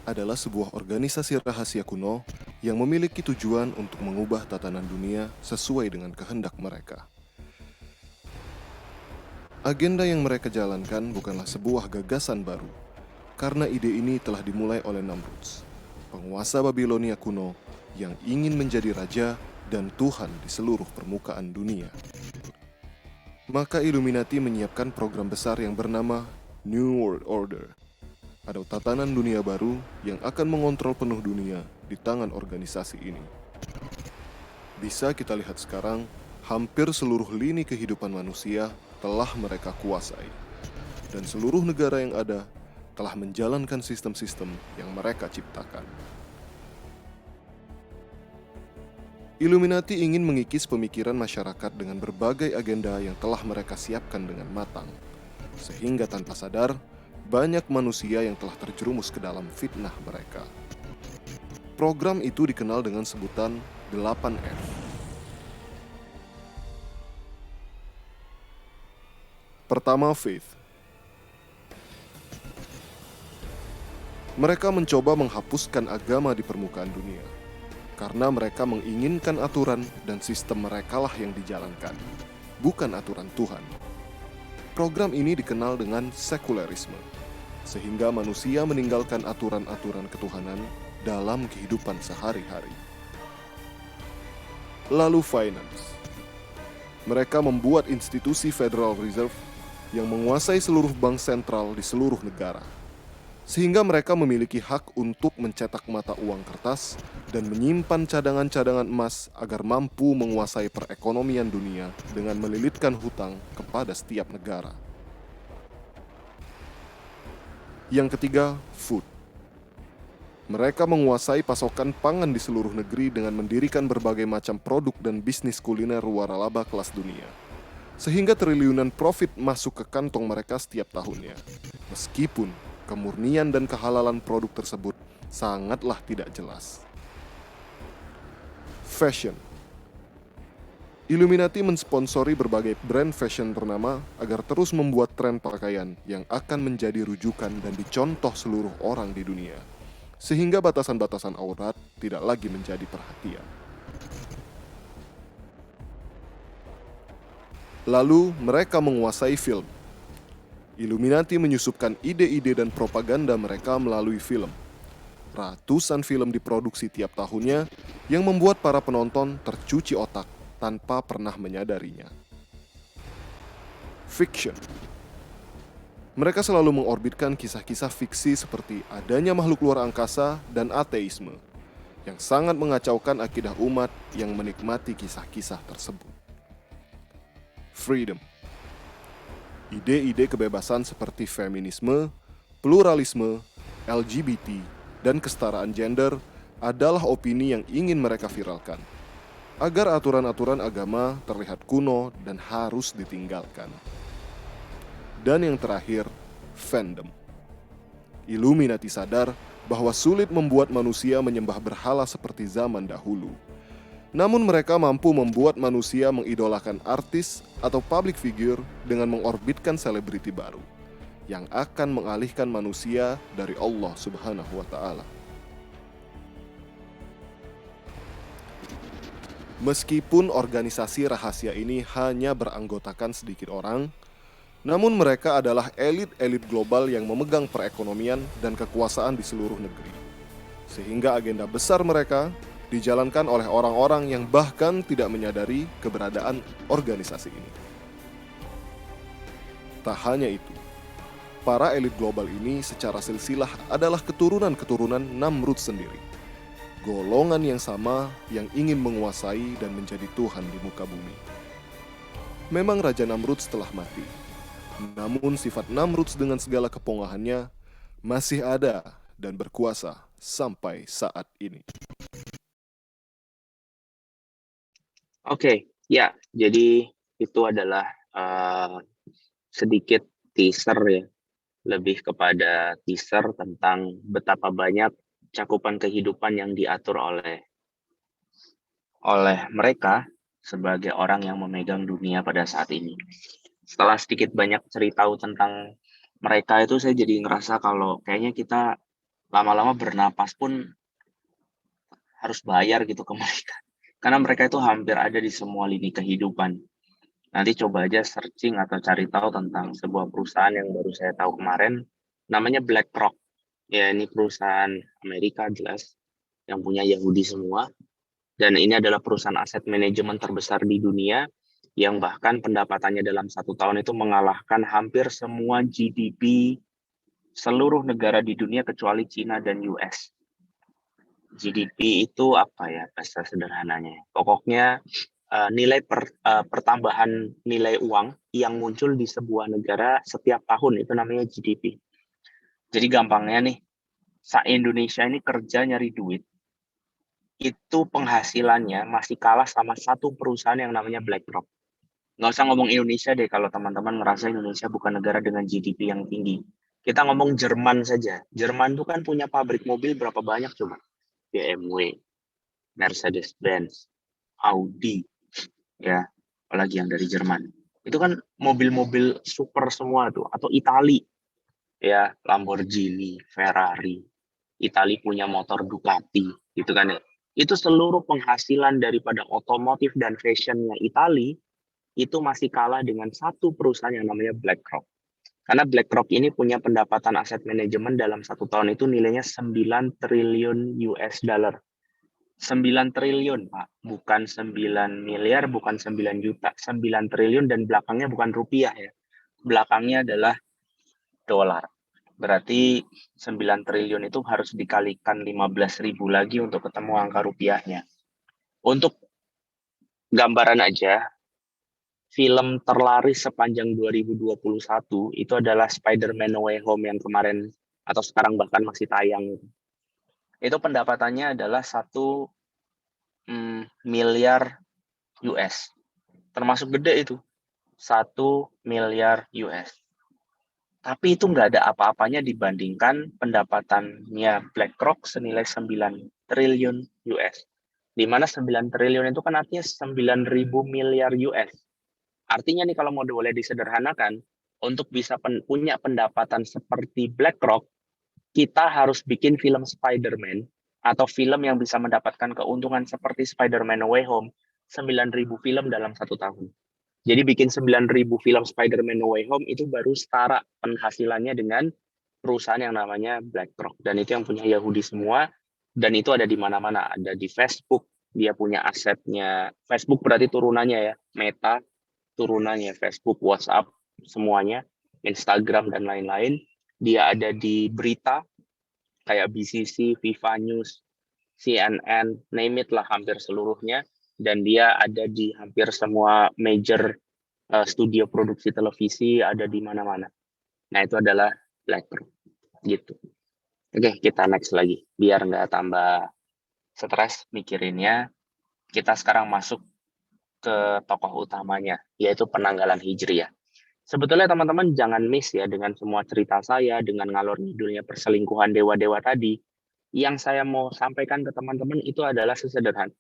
adalah sebuah organisasi rahasia kuno yang memiliki tujuan untuk mengubah tatanan dunia sesuai dengan kehendak mereka. Agenda yang mereka jalankan bukanlah sebuah gagasan baru, karena ide ini telah dimulai oleh Namrud, penguasa Babilonia kuno yang ingin menjadi raja dan Tuhan di seluruh permukaan dunia. Maka Illuminati menyiapkan program besar yang bernama New World Order, atau tatanan dunia baru yang akan mengontrol penuh dunia di tangan organisasi ini. Bisa kita lihat sekarang, hampir seluruh lini kehidupan manusia telah mereka kuasai, dan seluruh negara yang ada telah menjalankan sistem-sistem yang mereka ciptakan. Illuminati ingin mengikis pemikiran masyarakat dengan berbagai agenda yang telah mereka siapkan dengan matang, sehingga tanpa sadar, banyak manusia yang telah terjerumus ke dalam fitnah mereka. Program itu dikenal dengan sebutan 8F. Pertama, faith. Mereka mencoba menghapuskan agama di permukaan dunia, karena mereka menginginkan aturan dan sistem merekalah yang dijalankan, bukan aturan Tuhan. Program ini dikenal dengan sekularisme, sehingga manusia meninggalkan aturan-aturan ketuhanan dalam kehidupan sehari-hari. Lalu finance. Mereka membuat institusi Federal Reserve yang menguasai seluruh bank sentral di seluruh negara, sehingga mereka memiliki hak untuk mencetak mata uang kertas dan menyimpan cadangan-cadangan emas agar mampu menguasai perekonomian dunia dengan melilitkan hutang kepada setiap negara. Yang ketiga, food. Mereka menguasai pasokan pangan di seluruh negeri dengan mendirikan berbagai macam produk dan bisnis kuliner waralaba kelas dunia, sehingga triliunan profit masuk ke kantong mereka setiap tahunnya. Meskipun kemurnian dan kehalalan produk tersebut sangatlah tidak jelas. Fashion. Illuminati mensponsori berbagai brand fashion ternama agar terus membuat tren pakaian yang akan menjadi rujukan dan dicontoh seluruh orang di dunia, sehingga batasan-batasan aurat tidak lagi menjadi perhatian. Lalu mereka menguasai film. Illuminati menyusupkan ide-ide dan propaganda mereka melalui film. Ratusan film diproduksi tiap tahunnya yang membuat para penonton tercuci otak tanpa pernah menyadarinya. Fiction. Mereka selalu mengorbitkan kisah-kisah fiksi seperti adanya makhluk luar angkasa dan ateisme, yang sangat mengacaukan akidah umat yang menikmati kisah-kisah tersebut. Freedom. Ide-ide kebebasan seperti feminisme, pluralisme, LGBT, dan kesetaraan gender adalah opini yang ingin mereka viralkan, agar aturan-aturan agama terlihat kuno dan harus ditinggalkan. Dan yang terakhir, fandom. Illuminati sadar bahwa sulit membuat manusia menyembah berhala seperti zaman dahulu. Namun mereka mampu membuat manusia mengidolakan artis atau public figure dengan mengorbitkan selebriti baru yang akan mengalihkan manusia dari Allah Subhanahu wa Ta'ala. Meskipun organisasi rahasia ini hanya beranggotakan sedikit orang, namun mereka adalah elit-elit global yang memegang perekonomian dan kekuasaan di seluruh negeri. Sehingga agenda besar mereka dijalankan oleh orang-orang yang bahkan tidak menyadari keberadaan organisasi ini. Tak hanya itu, para elit global ini secara silsilah adalah keturunan-keturunan Namrud sendiri. Golongan yang sama yang ingin menguasai dan menjadi Tuhan di muka bumi. Memang Raja Namrud telah mati. Namun sifat Namrud dengan segala kepongahannya masih ada dan berkuasa sampai saat ini. Oke, ya, jadi itu adalah sedikit teaser ya, lebih kepada teaser tentang betapa banyak cakupan kehidupan yang diatur oleh mereka sebagai orang yang memegang dunia pada saat ini. Setelah sedikit banyak cerita tentang mereka itu, saya jadi ngerasa kalau kayaknya kita lama-lama bernapas pun harus bayar gitu ke mereka. Karena mereka itu hampir ada di semua lini kehidupan. Nanti coba aja searching atau cari tahu tentang sebuah perusahaan yang baru saya tahu kemarin, namanya BlackRock. Ya, ini perusahaan Amerika jelas, yang punya Yahudi semua. Dan ini adalah perusahaan aset manajemen terbesar di dunia, yang bahkan pendapatannya dalam 1 tahun itu mengalahkan hampir semua GDP seluruh negara di dunia kecuali Cina dan US. GDP itu apa ya bahasa sederhananya? Pokoknya nilai pertambahan nilai uang yang muncul di sebuah negara setiap tahun itu namanya GDP. Jadi gampangnya nih, se-Indonesia ini kerja nyari duit, itu penghasilannya masih kalah sama satu perusahaan yang namanya BlackRock. Nggak usah ngomong Indonesia deh kalau teman-teman merasa Indonesia bukan negara dengan GDP yang tinggi. Kita ngomong Jerman saja. Jerman itu kan punya pabrik mobil berapa banyak coba? BMW, Mercedes-Benz, Audi, ya, apalagi yang dari Jerman. Itu kan mobil-mobil super semua tuh, atau Itali, ya, Lamborghini, Ferrari. Itali punya motor Ducati, gitu kan ya. Itu seluruh penghasilan daripada otomotif dan fashionnya Itali itu masih kalah dengan satu perusahaan yang namanya BlackRock. Karena BlackRock ini punya pendapatan aset manajemen dalam 1 tahun itu nilainya 9 triliun US dollar. 9 triliun, Pak. Bukan 9 miliar, bukan 9 juta. 9 triliun dan belakangnya bukan rupiah ya. Belakangnya adalah dolar. Berarti 9 triliun itu harus dikalikan 15.000 lagi untuk ketemu angka rupiahnya. Untuk gambaran aja, film terlaris sepanjang 2021 itu adalah Spider-Man No Way Home yang kemarin atau sekarang bahkan masih tayang. Itu pendapatannya adalah 1 miliar US. Termasuk gede itu. 1 miliar US. Tapi itu nggak ada apa-apanya dibandingkan pendapatannya BlackRock senilai 9 triliun US. Di mana 9 triliun itu kan artinya 9.000 miliar US. Artinya nih kalau mau boleh disederhanakan, untuk bisa punya pendapatan seperti BlackRock, kita harus bikin film Spider-Man atau film yang bisa mendapatkan keuntungan seperti Spider-Man No Way Home, 9.000 film dalam 1 tahun. Jadi bikin 9.000 film Spider-Man No Way Home itu baru setara penghasilannya dengan perusahaan yang namanya BlackRock. Dan itu yang punya Yahudi semua, dan itu ada di mana-mana. Ada di Facebook, dia punya asetnya. Facebook berarti turunannya ya, Meta, turunannya Facebook, WhatsApp, semuanya, Instagram dan lain-lain. Dia ada di berita kayak BCC, Viva News, CNN, name it lah, hampir seluruhnya. Dan dia ada di hampir semua major studio produksi televisi, ada di mana-mana. Nah, itu adalah BlackRock gitu. Oke, kita next lagi biar nggak tambah stres mikirinnya. Kita sekarang masuk ke tokoh utamanya, yaitu penanggalan Hijriah. Sebetulnya teman-teman jangan miss ya dengan semua cerita saya, dengan ngalor ngidulnya perselingkuhan dewa-dewa tadi. Yang saya mau sampaikan ke teman-teman itu adalah sesederhana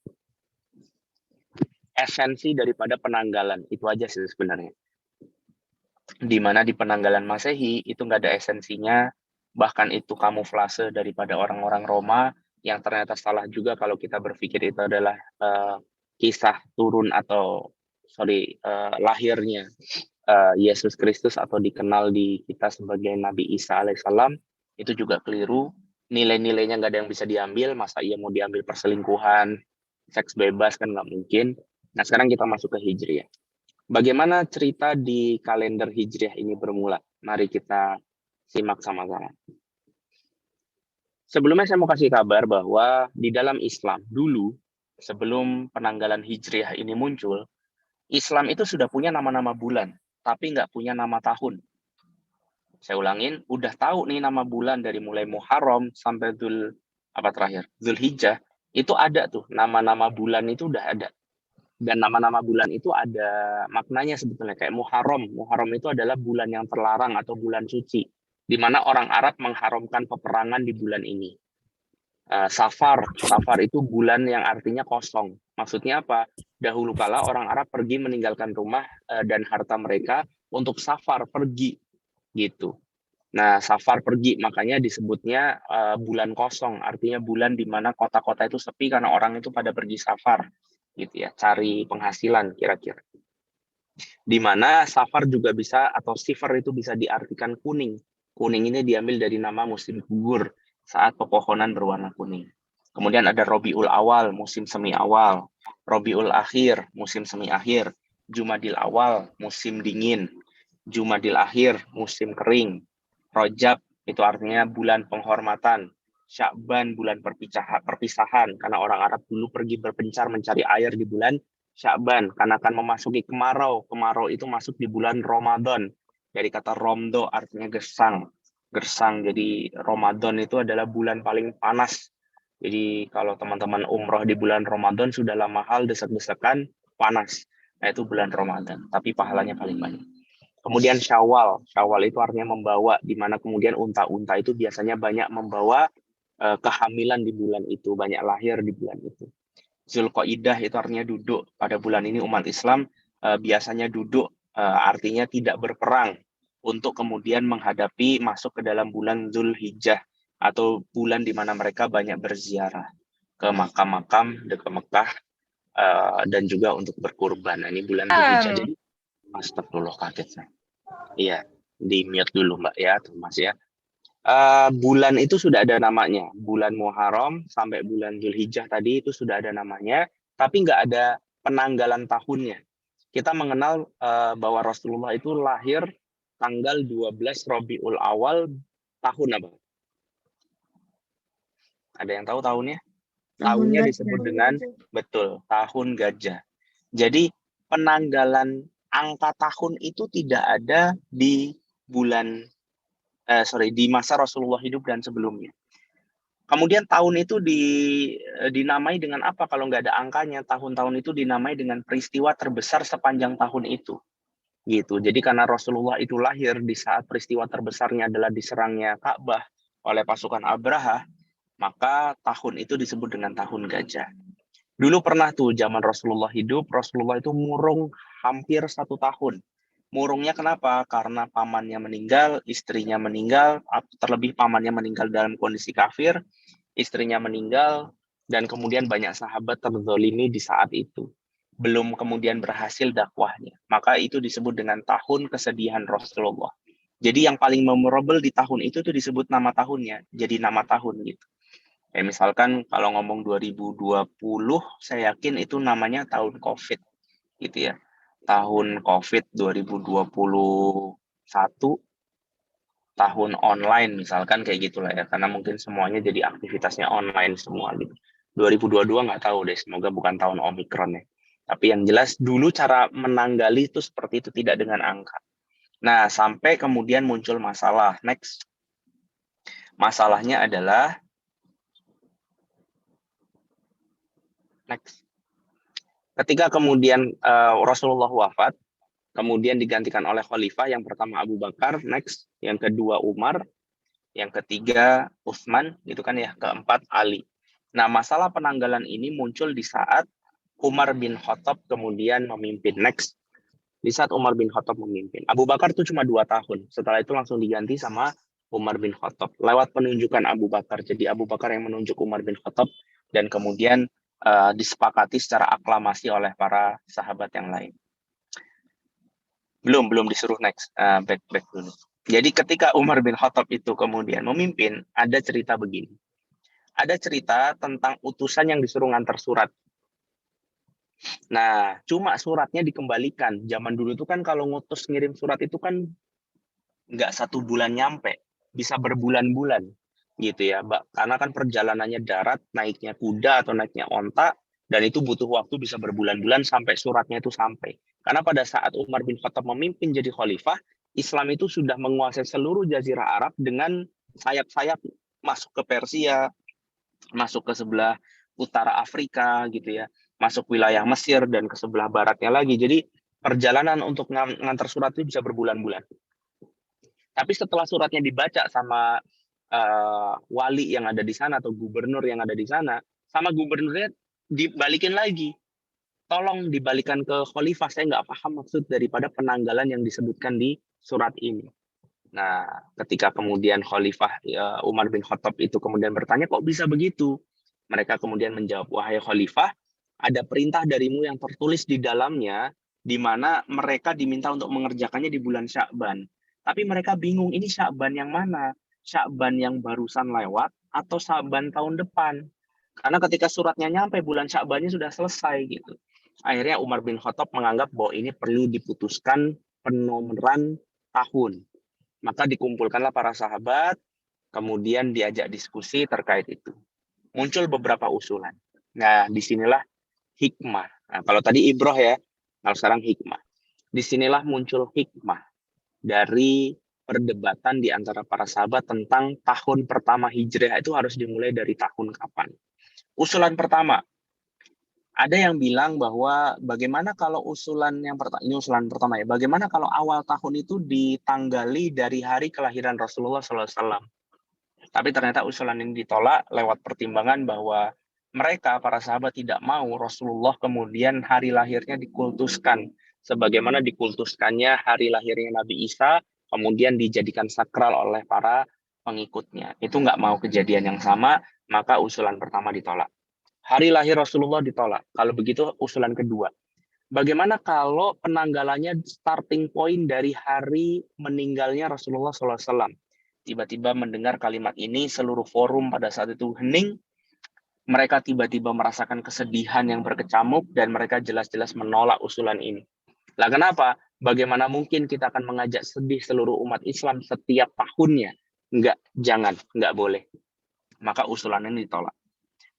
esensi daripada penanggalan. Itu aja sih sebenarnya. Di mana di penanggalan Masehi itu nggak ada esensinya, bahkan itu kamuflase daripada orang-orang Roma yang ternyata salah juga kalau kita berpikir itu adalah kisah turun atau lahirnya Yesus Kristus atau dikenal di kita sebagai Nabi Isa alaihissalam. Itu juga keliru. Nilai-nilainya nggak ada yang bisa diambil. Masa ia mau diambil perselingkuhan, seks bebas, kan nggak mungkin. Nah, sekarang kita masuk ke Hijriah. Bagaimana cerita di kalender Hijriah ini bermula? Mari kita simak sama-sama. Sebelumnya saya mau kasih kabar bahwa di dalam Islam dulu, sebelum penanggalan Hijriah ini muncul, Islam itu sudah punya nama-nama bulan, tapi nggak punya nama tahun. Saya ulangin, udah tahu nih nama bulan dari mulai Muharram sampai Zulhijjah, itu ada tuh, nama-nama bulan itu udah ada. Dan nama-nama bulan itu ada maknanya sebetulnya, kayak Muharram. Muharram itu adalah bulan yang terlarang atau bulan suci, di mana orang Arab mengharamkan peperangan di bulan ini. Safar itu bulan yang artinya kosong. Maksudnya apa? Dahulu kala orang Arab pergi meninggalkan rumah dan harta mereka untuk safar, pergi gitu. Nah, safar pergi, makanya disebutnya bulan kosong, artinya bulan di mana kota-kota itu sepi karena orang itu pada pergi safar, gitu ya, cari penghasilan kira-kira. Di mana safar juga bisa, atau sifar itu bisa diartikan kuning. Kuning ini diambil dari nama musim gugur, saat pepohonan berwarna kuning. Kemudian ada Robiul Awal, musim semi awal. Robiul Akhir, musim semi akhir. Jumadil Awal, musim dingin. Jumadil Akhir, musim kering. Rojab, itu artinya bulan penghormatan. Sya'ban, bulan perpisahan, karena orang Arab dulu pergi berpencar mencari air di bulan Sya'ban, karena akan memasuki kemarau. Kemarau itu masuk di bulan Ramadan. Dari kata romdo, artinya gersang. Gersang, jadi Ramadan itu adalah bulan paling panas. Jadi kalau teman-teman umroh di bulan Ramadan, sudahlah mahal, desak-desakan, panas. Nah, itu bulan Ramadan, tapi pahalanya paling banyak. Kemudian Syawal. Syawal itu artinya membawa, di mana kemudian unta-unta itu biasanya banyak membawa kehamilan di bulan itu, banyak lahir di bulan itu. Zulqaidah itu artinya duduk. Pada bulan ini umat Islam biasanya duduk, artinya tidak berperang, untuk kemudian menghadapi masuk ke dalam bulan Zulhijjah, atau bulan di mana mereka banyak berziarah ke makam-makam dekat Mekah, dan juga untuk berkurban. Nah, ini bulan Zulhijjah. Jadi, astagfirullah, kaget saya. Iya, di mute dulu Mbak ya, Mas ya. Bulan itu sudah ada namanya. Bulan Muharram sampai bulan Zulhijjah tadi itu sudah ada namanya, tapi nggak ada penanggalan tahunnya. Kita mengenal bahwa Rasulullah itu lahir tanggal 12 Rabiul Awal tahun apa? Ada yang tahu tahunnya? Tahunnya disebut dengan, betul, tahun gajah. Jadi penanggalan angka tahun itu tidak ada di bulan di masa Rasulullah hidup dan sebelumnya. Kemudian tahun itu dinamai dengan apa kalau nggak ada angkanya? Tahun-tahun itu dinamai dengan peristiwa terbesar sepanjang tahun itu. Gitu. Jadi karena Rasulullah itu lahir di saat peristiwa terbesarnya adalah diserangnya Ka'bah oleh pasukan Abraha, maka tahun itu disebut dengan tahun gajah. Dulu pernah tuh zaman Rasulullah hidup, Rasulullah itu murung hampir 1 tahun. Murungnya kenapa? Karena pamannya meninggal, istrinya meninggal, terlebih pamannya meninggal dalam kondisi kafir, istrinya meninggal, dan kemudian banyak sahabat terzolimi di saat itu. Belum kemudian berhasil dakwahnya. Maka itu disebut dengan tahun kesedihan Rasulullah. Jadi yang paling memorable di tahun itu tuh disebut nama tahunnya, jadi nama tahun gitu. Kayak misalkan kalau ngomong 2020, saya yakin itu namanya tahun COVID gitu ya. Tahun COVID 2021, tahun online misalkan kayak gitulah ya, karena mungkin semuanya jadi aktivitasnya online semua gitu. 2022 nggak tahu deh, semoga bukan tahun Omikron ya. Tapi yang jelas dulu cara menanggali itu seperti itu, tidak dengan angka. Nah, sampai kemudian muncul masalah. Next. Masalahnya adalah ketika kemudian Rasulullah wafat, kemudian digantikan oleh khalifah, yang pertama Abu Bakar, next, yang kedua Umar, yang ketiga Utsman, gitu kan ya, keempat Ali. Nah, masalah penanggalan ini muncul di saat Umar bin Khattab kemudian memimpin. Next, di saat Umar bin Khattab memimpin. Abu Bakar itu cuma 2 tahun. Setelah itu langsung diganti sama Umar bin Khattab. Lewat penunjukan Abu Bakar. Jadi Abu Bakar yang menunjuk Umar bin Khattab dan kemudian disepakati secara aklamasi oleh para sahabat yang lain. Belum disuruh next. Back dulu. Jadi ketika Umar bin Khattab itu kemudian memimpin, ada cerita begini. Ada cerita tentang utusan yang disuruh ngantar surat. Nah, cuma suratnya dikembalikan. Zaman dulu itu kan kalau ngutus ngirim surat itu kan nggak 1 bulan nyampe, bisa berbulan-bulan gitu ya, Mbak. Karena kan perjalanannya darat, naiknya kuda atau naiknya onta, dan itu butuh waktu bisa berbulan-bulan sampai suratnya itu sampai. Karena pada saat Umar bin Khattab memimpin jadi khalifah, Islam itu sudah menguasai seluruh jazirah Arab dengan sayap-sayap masuk ke Persia, masuk ke sebelah utara Afrika gitu ya, masuk wilayah Mesir dan ke sebelah baratnya lagi. Jadi perjalanan untuk ngantar surat itu bisa berbulan-bulan. Tapi setelah suratnya dibaca sama wali yang ada di sana atau gubernur yang ada di sana, sama gubernurnya dibalikin lagi. Tolong dibalikan ke khalifah, saya nggak paham maksud daripada penanggalan yang disebutkan di surat ini. Nah, ketika kemudian Khalifah Umar bin Khattab itu kemudian bertanya, kok bisa begitu? Mereka kemudian menjawab, wahai Khalifah, ada perintah darimu yang tertulis di dalamnya, di mana mereka diminta untuk mengerjakannya di bulan Sya'ban. Tapi mereka bingung, ini Sya'ban yang mana? Sya'ban yang barusan lewat atau Sya'ban tahun depan? Karena ketika suratnya nyampe, bulan Sya'bannya sudah selesai gitu. Akhirnya Umar bin Khattab menganggap bahwa ini perlu diputuskan penomoran tahun. Maka dikumpulkanlah para sahabat, kemudian diajak diskusi terkait itu. Muncul beberapa usulan. Nah, disinilah hikmah. Nah, kalau tadi ibroh ya, kalau sekarang hikmah. Disinilah muncul hikmah dari perdebatan di antara para sahabat tentang tahun pertama hijrah itu harus dimulai dari tahun kapan. Usulan pertama, ada yang bilang bahwa bagaimana kalau ini usulan pertama ya, bagaimana kalau awal tahun itu ditanggali dari hari kelahiran Rasulullah SAW. Tapi ternyata usulan ini ditolak lewat pertimbangan bahwa mereka, para sahabat, tidak mau Rasulullah kemudian hari lahirnya dikultuskan. Sebagaimana dikultuskannya hari lahirnya Nabi Isa, kemudian dijadikan sakral oleh para pengikutnya. Itu nggak mau kejadian yang sama, maka usulan pertama ditolak. Hari lahir Rasulullah ditolak. Kalau begitu usulan kedua. Bagaimana kalau penanggalannya starting point dari hari meninggalnya Rasulullah SAW? Tiba-tiba mendengar kalimat ini, seluruh forum pada saat itu hening. Mereka tiba-tiba merasakan kesedihan yang berkecamuk dan mereka jelas-jelas menolak usulan ini. Lah kenapa? Bagaimana mungkin kita akan mengajak sedih seluruh umat Islam setiap tahunnya? Jangan, enggak boleh. Maka usulan ini ditolak.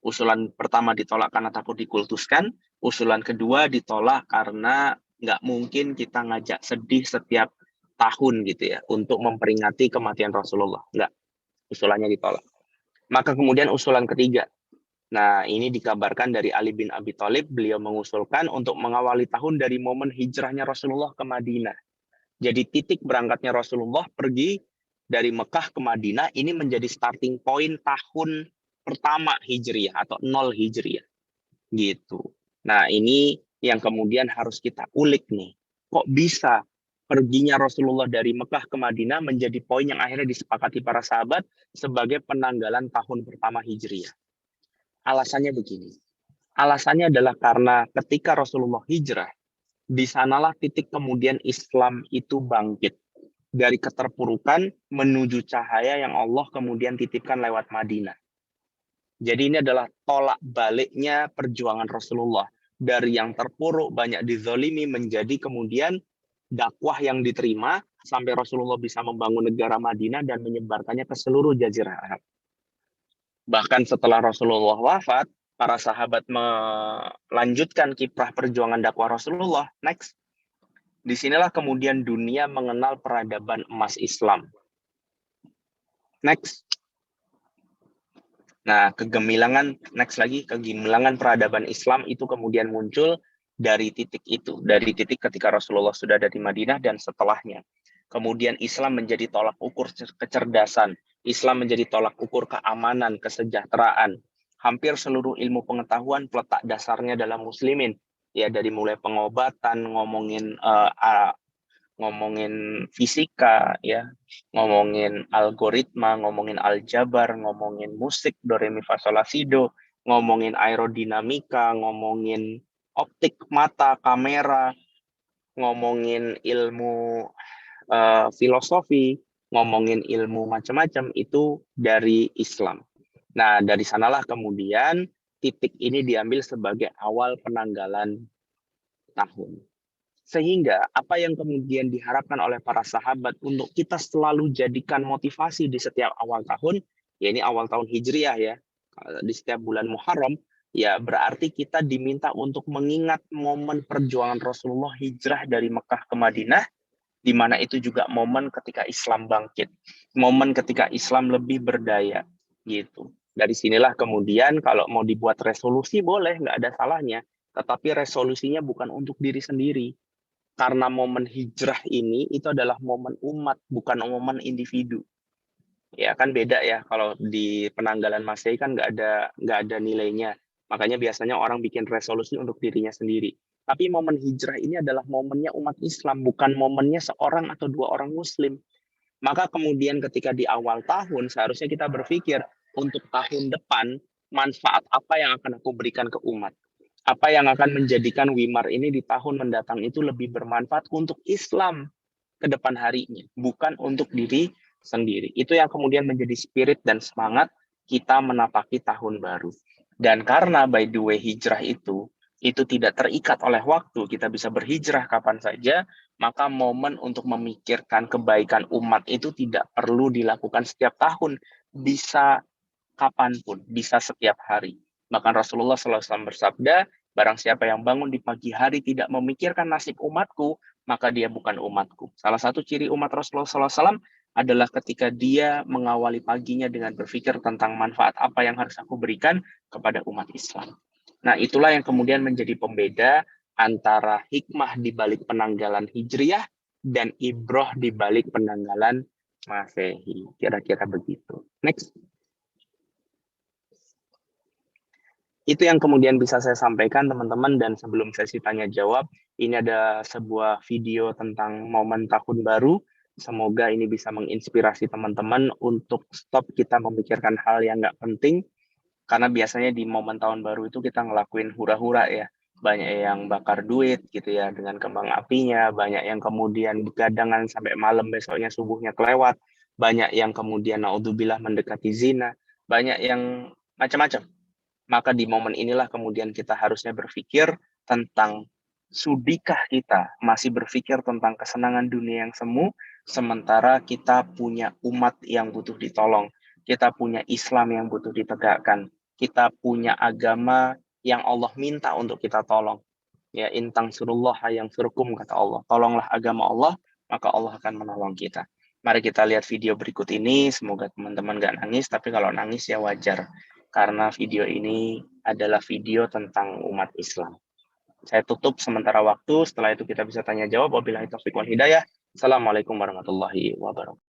Usulan pertama ditolak karena takut dikultuskan. Usulan kedua ditolak karena nggak mungkin kita ngajak sedih setiap tahun gitu ya untuk memperingati kematian Rasulullah. Nggak, usulannya ditolak. Maka kemudian usulan ketiga. Nah, ini dikabarkan dari Ali bin Abi Thalib. Beliau mengusulkan untuk mengawali tahun dari momen hijrahnya Rasulullah ke Madinah. Jadi titik berangkatnya Rasulullah pergi dari Mekah ke Madinah ini menjadi starting point tahun pertama Hijriah atau 0 Hijriah gitu. Nah, ini yang kemudian harus kita ulik nih. Kok bisa perginya Rasulullah dari Mekah ke Madinah menjadi poin yang akhirnya disepakati para sahabat sebagai penanggalan tahun pertama Hijriah? Alasannya begini. Alasannya adalah karena ketika Rasulullah hijrah, di sanalah titik kemudian Islam itu bangkit dari keterpurukan menuju cahaya yang Allah kemudian titipkan lewat Madinah. Jadi ini adalah tolak baliknya perjuangan Rasulullah. Dari yang terpuruk, banyak dizolimi, menjadi kemudian dakwah yang diterima, sampai Rasulullah bisa membangun negara Madinah dan menyebarkannya ke seluruh jazirah Arab. Bahkan setelah Rasulullah wafat, para sahabat melanjutkan kiprah perjuangan dakwah Rasulullah. Next. Disinilah kemudian dunia mengenal peradaban emas Islam. Next. Nah, kegemilangan peradaban Islam itu kemudian muncul dari titik itu, dari titik ketika Rasulullah sudah ada di Madinah dan setelahnya. Kemudian Islam menjadi tolak ukur kecerdasan, Islam menjadi tolak ukur keamanan, kesejahteraan. Hampir seluruh ilmu pengetahuan letak dasarnya dalam muslimin. Ya, dari mulai pengobatan, ngomongin fisika, ya, ngomongin algoritma, ngomongin aljabar, ngomongin musik, do re mi fa sol la si do, ngomongin aerodinamika, ngomongin optik mata, kamera, ngomongin ilmu filosofi, ngomongin ilmu macam-macam itu dari Islam. Nah, dari sanalah kemudian titik ini diambil sebagai awal penanggalan tahun. Sehingga apa yang kemudian diharapkan oleh para sahabat untuk kita selalu jadikan motivasi di setiap awal tahun, ya ini awal tahun Hijriah ya, di setiap bulan Muharram, ya berarti kita diminta untuk mengingat momen perjuangan Rasulullah hijrah dari Mekah ke Madinah, di mana itu juga momen ketika Islam bangkit, momen ketika Islam lebih berdaya, gitu. Dari sinilah kemudian kalau mau dibuat resolusi boleh, nggak ada salahnya, tetapi resolusinya bukan untuk diri sendiri, karena momen hijrah ini itu adalah momen umat, bukan momen individu. Ya kan beda ya, kalau di penanggalan Masehi kan nggak ada nilainya. Makanya biasanya orang bikin resolusi untuk dirinya sendiri. Tapi momen hijrah ini adalah momennya umat Islam, bukan momennya seorang atau dua orang Muslim. Maka kemudian ketika di awal tahun seharusnya kita berpikir untuk tahun depan manfaat apa yang akan aku berikan ke umat. Apa yang akan menjadikan Wimar ini di tahun mendatang itu lebih bermanfaat untuk Islam ke depan harinya, bukan untuk diri sendiri. Itu yang kemudian menjadi spirit dan semangat kita menapaki tahun baru. Dan karena by the way hijrah itu tidak terikat oleh waktu, kita bisa berhijrah kapan saja, maka momen untuk memikirkan kebaikan umat itu tidak perlu dilakukan setiap tahun, bisa kapanpun, bisa setiap hari. Bahkan Rasulullah SAW bersabda, barang siapa yang bangun di pagi hari tidak memikirkan nasib umatku, maka dia bukan umatku. Salah satu ciri umat Rasulullah SAW adalah ketika dia mengawali paginya dengan berpikir tentang manfaat apa yang harus aku berikan kepada umat Islam. Nah, itulah yang kemudian menjadi pembeda antara hikmah di balik penanggalan Hijriah dan ibroh di balik penanggalan Masehi. Kira-kira begitu. Next. Itu yang kemudian bisa saya sampaikan teman-teman, dan sebelum sesi tanya jawab, ini ada sebuah video tentang momen tahun baru. Semoga ini bisa menginspirasi teman-teman untuk stop kita memikirkan hal yang nggak penting, karena biasanya di momen tahun baru itu kita ngelakuin hura-hura ya. Banyak yang bakar duit gitu ya dengan kembang apinya, banyak yang kemudian begadangan sampai malam besoknya subuhnya kelewat, banyak yang kemudian naudzubillah mendekati zina, banyak yang macam-macam. Maka di momen inilah kemudian kita harusnya berpikir tentang sudikah kita masih berpikir tentang kesenangan dunia yang semu, sementara kita punya umat yang butuh ditolong, kita punya Islam yang butuh ditegakkan, kita punya agama yang Allah minta untuk kita tolong. Ya, intang surullah yang surkum, kata Allah. Tolonglah agama Allah, maka Allah akan menolong kita. Mari kita lihat video berikut ini. Semoga teman-teman gak nangis, tapi kalau nangis ya wajar. Karena video ini adalah video tentang umat Islam. Saya tutup sementara waktu, setelah itu kita bisa tanya jawab. Wabillahi taufiq wal hidayah. Assalamualaikum warahmatullahi wabarakatuh.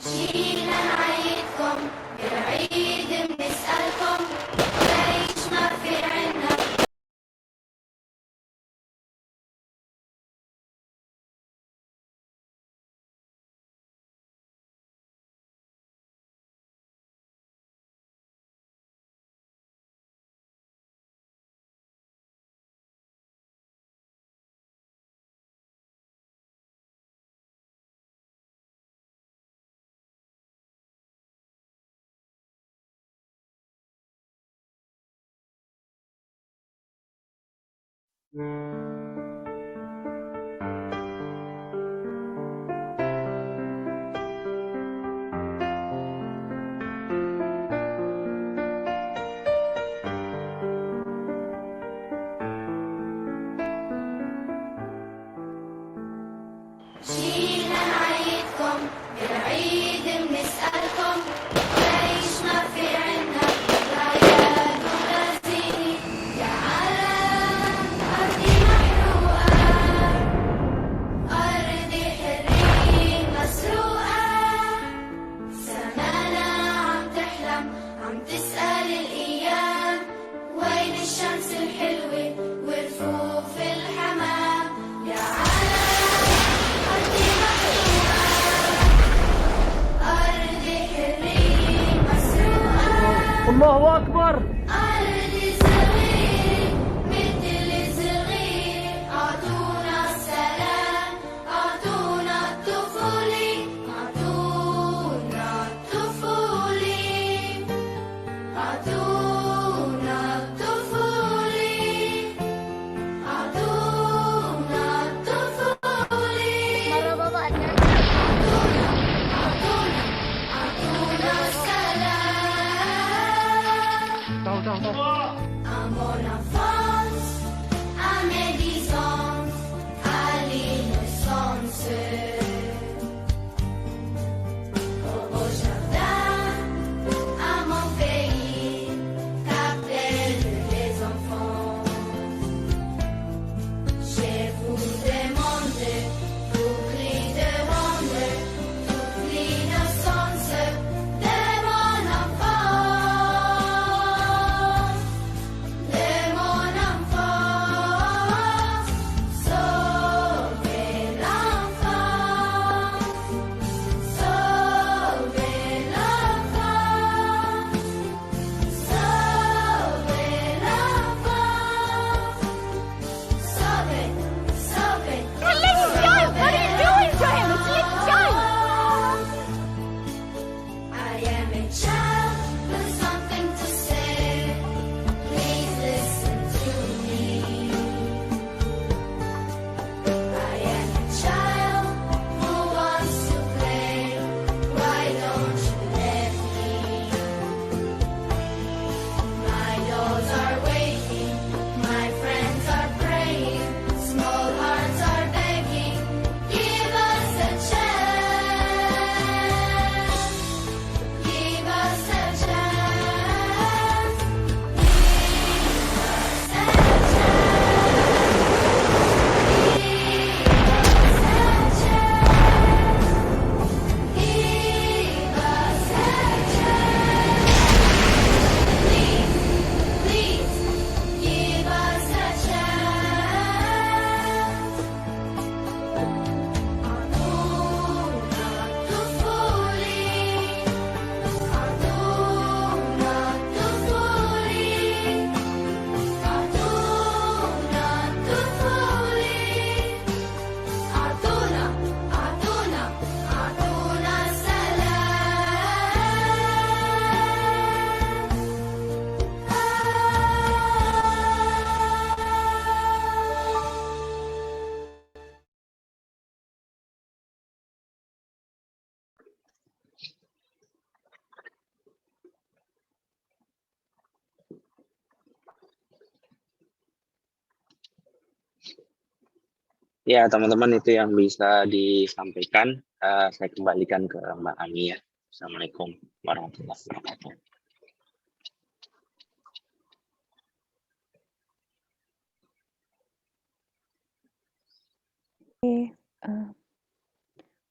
جينا نعيدكم بالعيد بنسألكم ليش ما في عنا الشمس الحلوة ورفوف الحمام يا على أرض مخلوقة أرض حرية مسروقة الله أكبر. أرض صغير مثل صغير أعطونا السلام أعطونا الطفولة أعطونا الطفولة أعطونا الطفولة أعطونا الطفولة أعطونا السلام Tahu. En bonne enfance, à médisance, à l'innocence. Au beau jardin, à mon pays, qu'appellent les enfants. Chez vous des mondes, tout cris de ronde, toute l'innocence de mon enfance. De mon enfance, sauvez l'enfance, sauvez l'enfance, sauvez l'enfance, sauvez, sauvez. What are you doing to him? It's your child. I am a child with something to say. Please listen to me. I am a child who wants to play. Why don't you let me? My dolls are waiting. My friends are praying. Small hearts are begging. Give us a chance. Give us a chance. Ya, teman-teman itu yang bisa disampaikan. Saya kembalikan ke Mbak Ami ya. Assalamualaikum warahmatullahi wabarakatuh.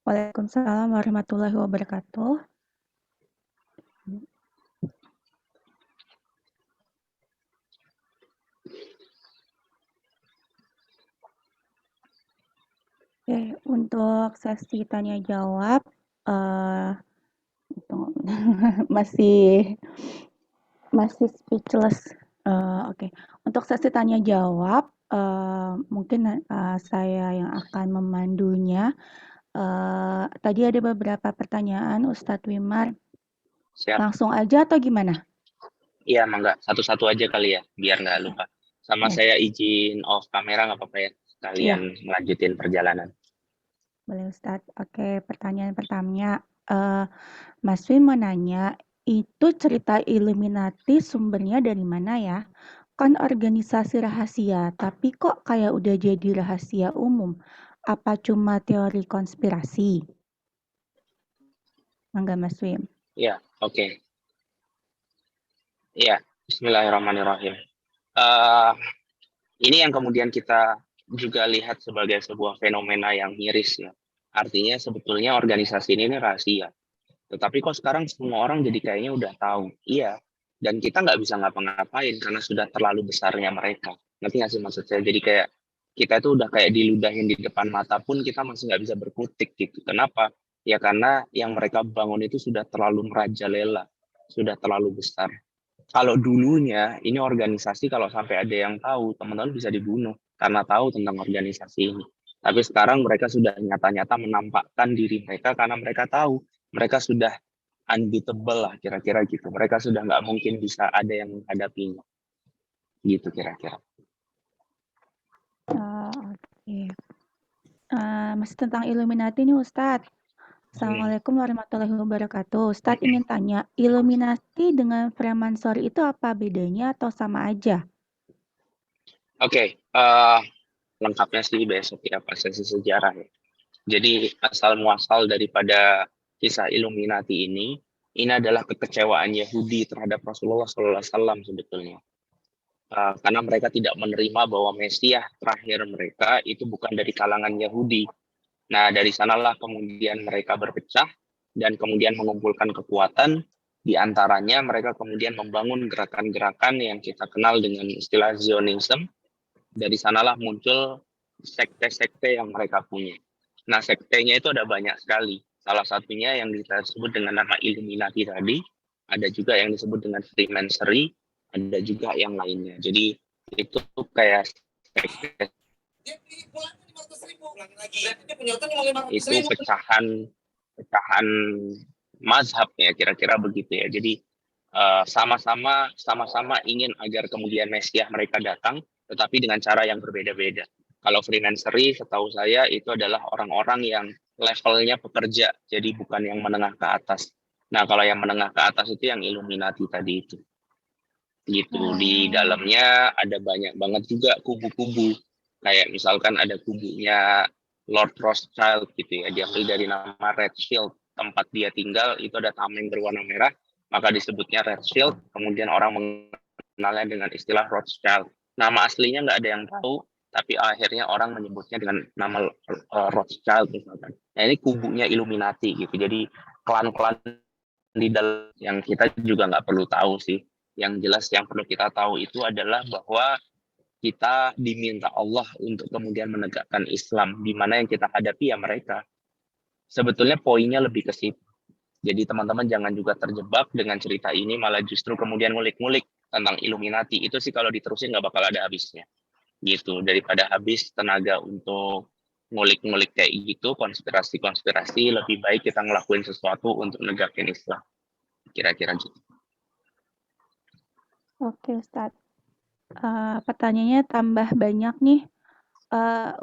Waalaikumsalam warahmatullahi wabarakatuh. Oke, untuk sesi tanya jawab, masih speechless. Oke, untuk sesi tanya jawab, mungkin saya yang akan memandunya. Tadi ada beberapa pertanyaan, Ustadz Wimar. Siap. Langsung aja atau gimana? Iya, mangga. Satu-satu aja kali ya, biar nggak lupa. Sama Ya. saya izin off kamera nggak apa-apa ya. Sekalian melanjutin perjalanan. Boleh Ustadz. Oke, pertanyaan pertamanya. Mas Wim mau nanya, itu cerita Illuminati sumbernya dari mana ya? Kan organisasi rahasia, tapi kok kayak udah jadi rahasia umum? Apa cuma teori konspirasi? Mangga Mas Wim. Iya, oke. Iya, bismillahirrahmanirrahim. Ini yang kemudian kita juga lihat sebagai sebuah fenomena yang miris ya. Artinya sebetulnya organisasi ini rahasia. Tetapi kok sekarang semua orang jadi kayaknya udah tahu. Iya, dan kita nggak bisa ngapa-ngapain karena sudah terlalu besarnya mereka. Ngerti nggak sih maksud saya? Jadi kayak kita itu udah kayak diludahin di depan mata pun kita masih nggak bisa berkutik gitu. Kenapa? Ya karena yang mereka bangun itu sudah terlalu merajalela, sudah terlalu besar. Kalau dulunya ini organisasi kalau sampai ada yang tahu, teman-teman bisa dibunuh karena tahu tentang organisasi ini. Tapi sekarang mereka sudah nyata-nyata menampakkan diri mereka karena mereka tahu mereka sudah unbeatable lah kira-kira gitu. Mereka sudah nggak mungkin bisa ada yang menghadapinya. Gitu kira-kira. Oke. Masih tentang Illuminati nih Ustadz. Assalamualaikum warahmatullahi wabarakatuh. Ustadz ingin tanya, Illuminati dengan Freemason itu apa bedanya atau sama aja? Oke, lengkapnya sih besok ya pas sesi sejarah ya. Jadi asal muasal daripada kisah Illuminati ini adalah kekecewaan Yahudi terhadap Rasulullah SAW sebetulnya. Karena mereka tidak menerima bahwa Mesias terakhir mereka itu bukan dari kalangan Yahudi. Nah, dari sanalah kemudian mereka berpecah dan kemudian mengumpulkan kekuatan. Di antaranya mereka kemudian membangun gerakan-gerakan yang kita kenal dengan istilah Zionism. Dari sanalah muncul sekte-sekte yang mereka punya. Nah, sektenya itu ada banyak sekali. Salah satunya yang disebut dengan nama Illuminati tadi, ada juga yang disebut dengan Freemasonry, ada juga yang lainnya. Jadi itu kayak sekte itu pecahan mazhab ya kira-kira begitu ya. Jadi sama-sama ingin agar kemudian Mesias mereka datang, tetapi dengan cara yang berbeda-beda. Kalau Freemasonry setahu saya itu adalah orang-orang yang levelnya pekerja, jadi bukan yang menengah ke atas. Nah, kalau yang menengah ke atas itu yang Illuminati tadi itu. Gitu. Di dalamnya ada banyak banget juga kubu-kubu. Kayak misalkan ada kubunya Lord Rothschild gitu ya. Dia ambil dari nama Rothschild. Tempat dia tinggal itu ada tameng berwarna merah, maka disebutnya Rothschild. Kemudian orang mengenalnya dengan istilah Rothschild. Nama aslinya nggak ada yang tahu, tapi akhirnya orang menyebutnya dengan nama Rothschild misalkan. Nah, ini kubunya Illuminati gitu. Jadi klan-klan di dalam yang kita juga nggak perlu tahu sih. Yang jelas yang perlu kita tahu itu adalah bahwa kita diminta Allah untuk kemudian menegakkan Islam, di mana yang kita hadapi ya mereka. Sebetulnya poinnya lebih ke situ. Jadi teman-teman jangan juga terjebak dengan cerita ini, malah justru kemudian ngulik-ngulik tentang Illuminati. Itu sih kalau diterusin nggak bakal ada habisnya. Gitu, daripada habis tenaga untuk ngulik-ngulik kayak gitu, konspirasi-konspirasi, lebih baik kita ngelakuin sesuatu untuk negakin Islam. Kira-kira gitu. Oke Ustadz. Pertanyaannya tambah banyak nih.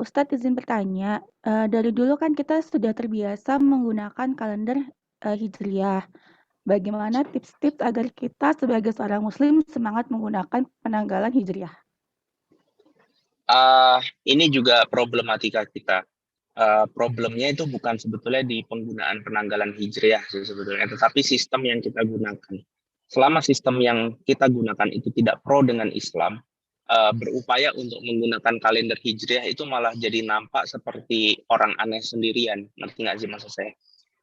Ustadz izin bertanya, dari dulu kan kita sudah terbiasa menggunakan kalender Hijriah. Bagaimana tips-tips agar kita sebagai seorang Muslim semangat menggunakan penanggalan Hijriah? Ini juga problematika kita. Problemnya itu bukan sebetulnya di penggunaan penanggalan Hijriah sih sebetulnya, tetapi sistem yang kita gunakan. Selama sistem yang kita gunakan itu tidak pro dengan Islam, berupaya untuk menggunakan kalender Hijriah itu malah jadi nampak seperti orang aneh sendirian. Ngerti nggak sih maksud saya?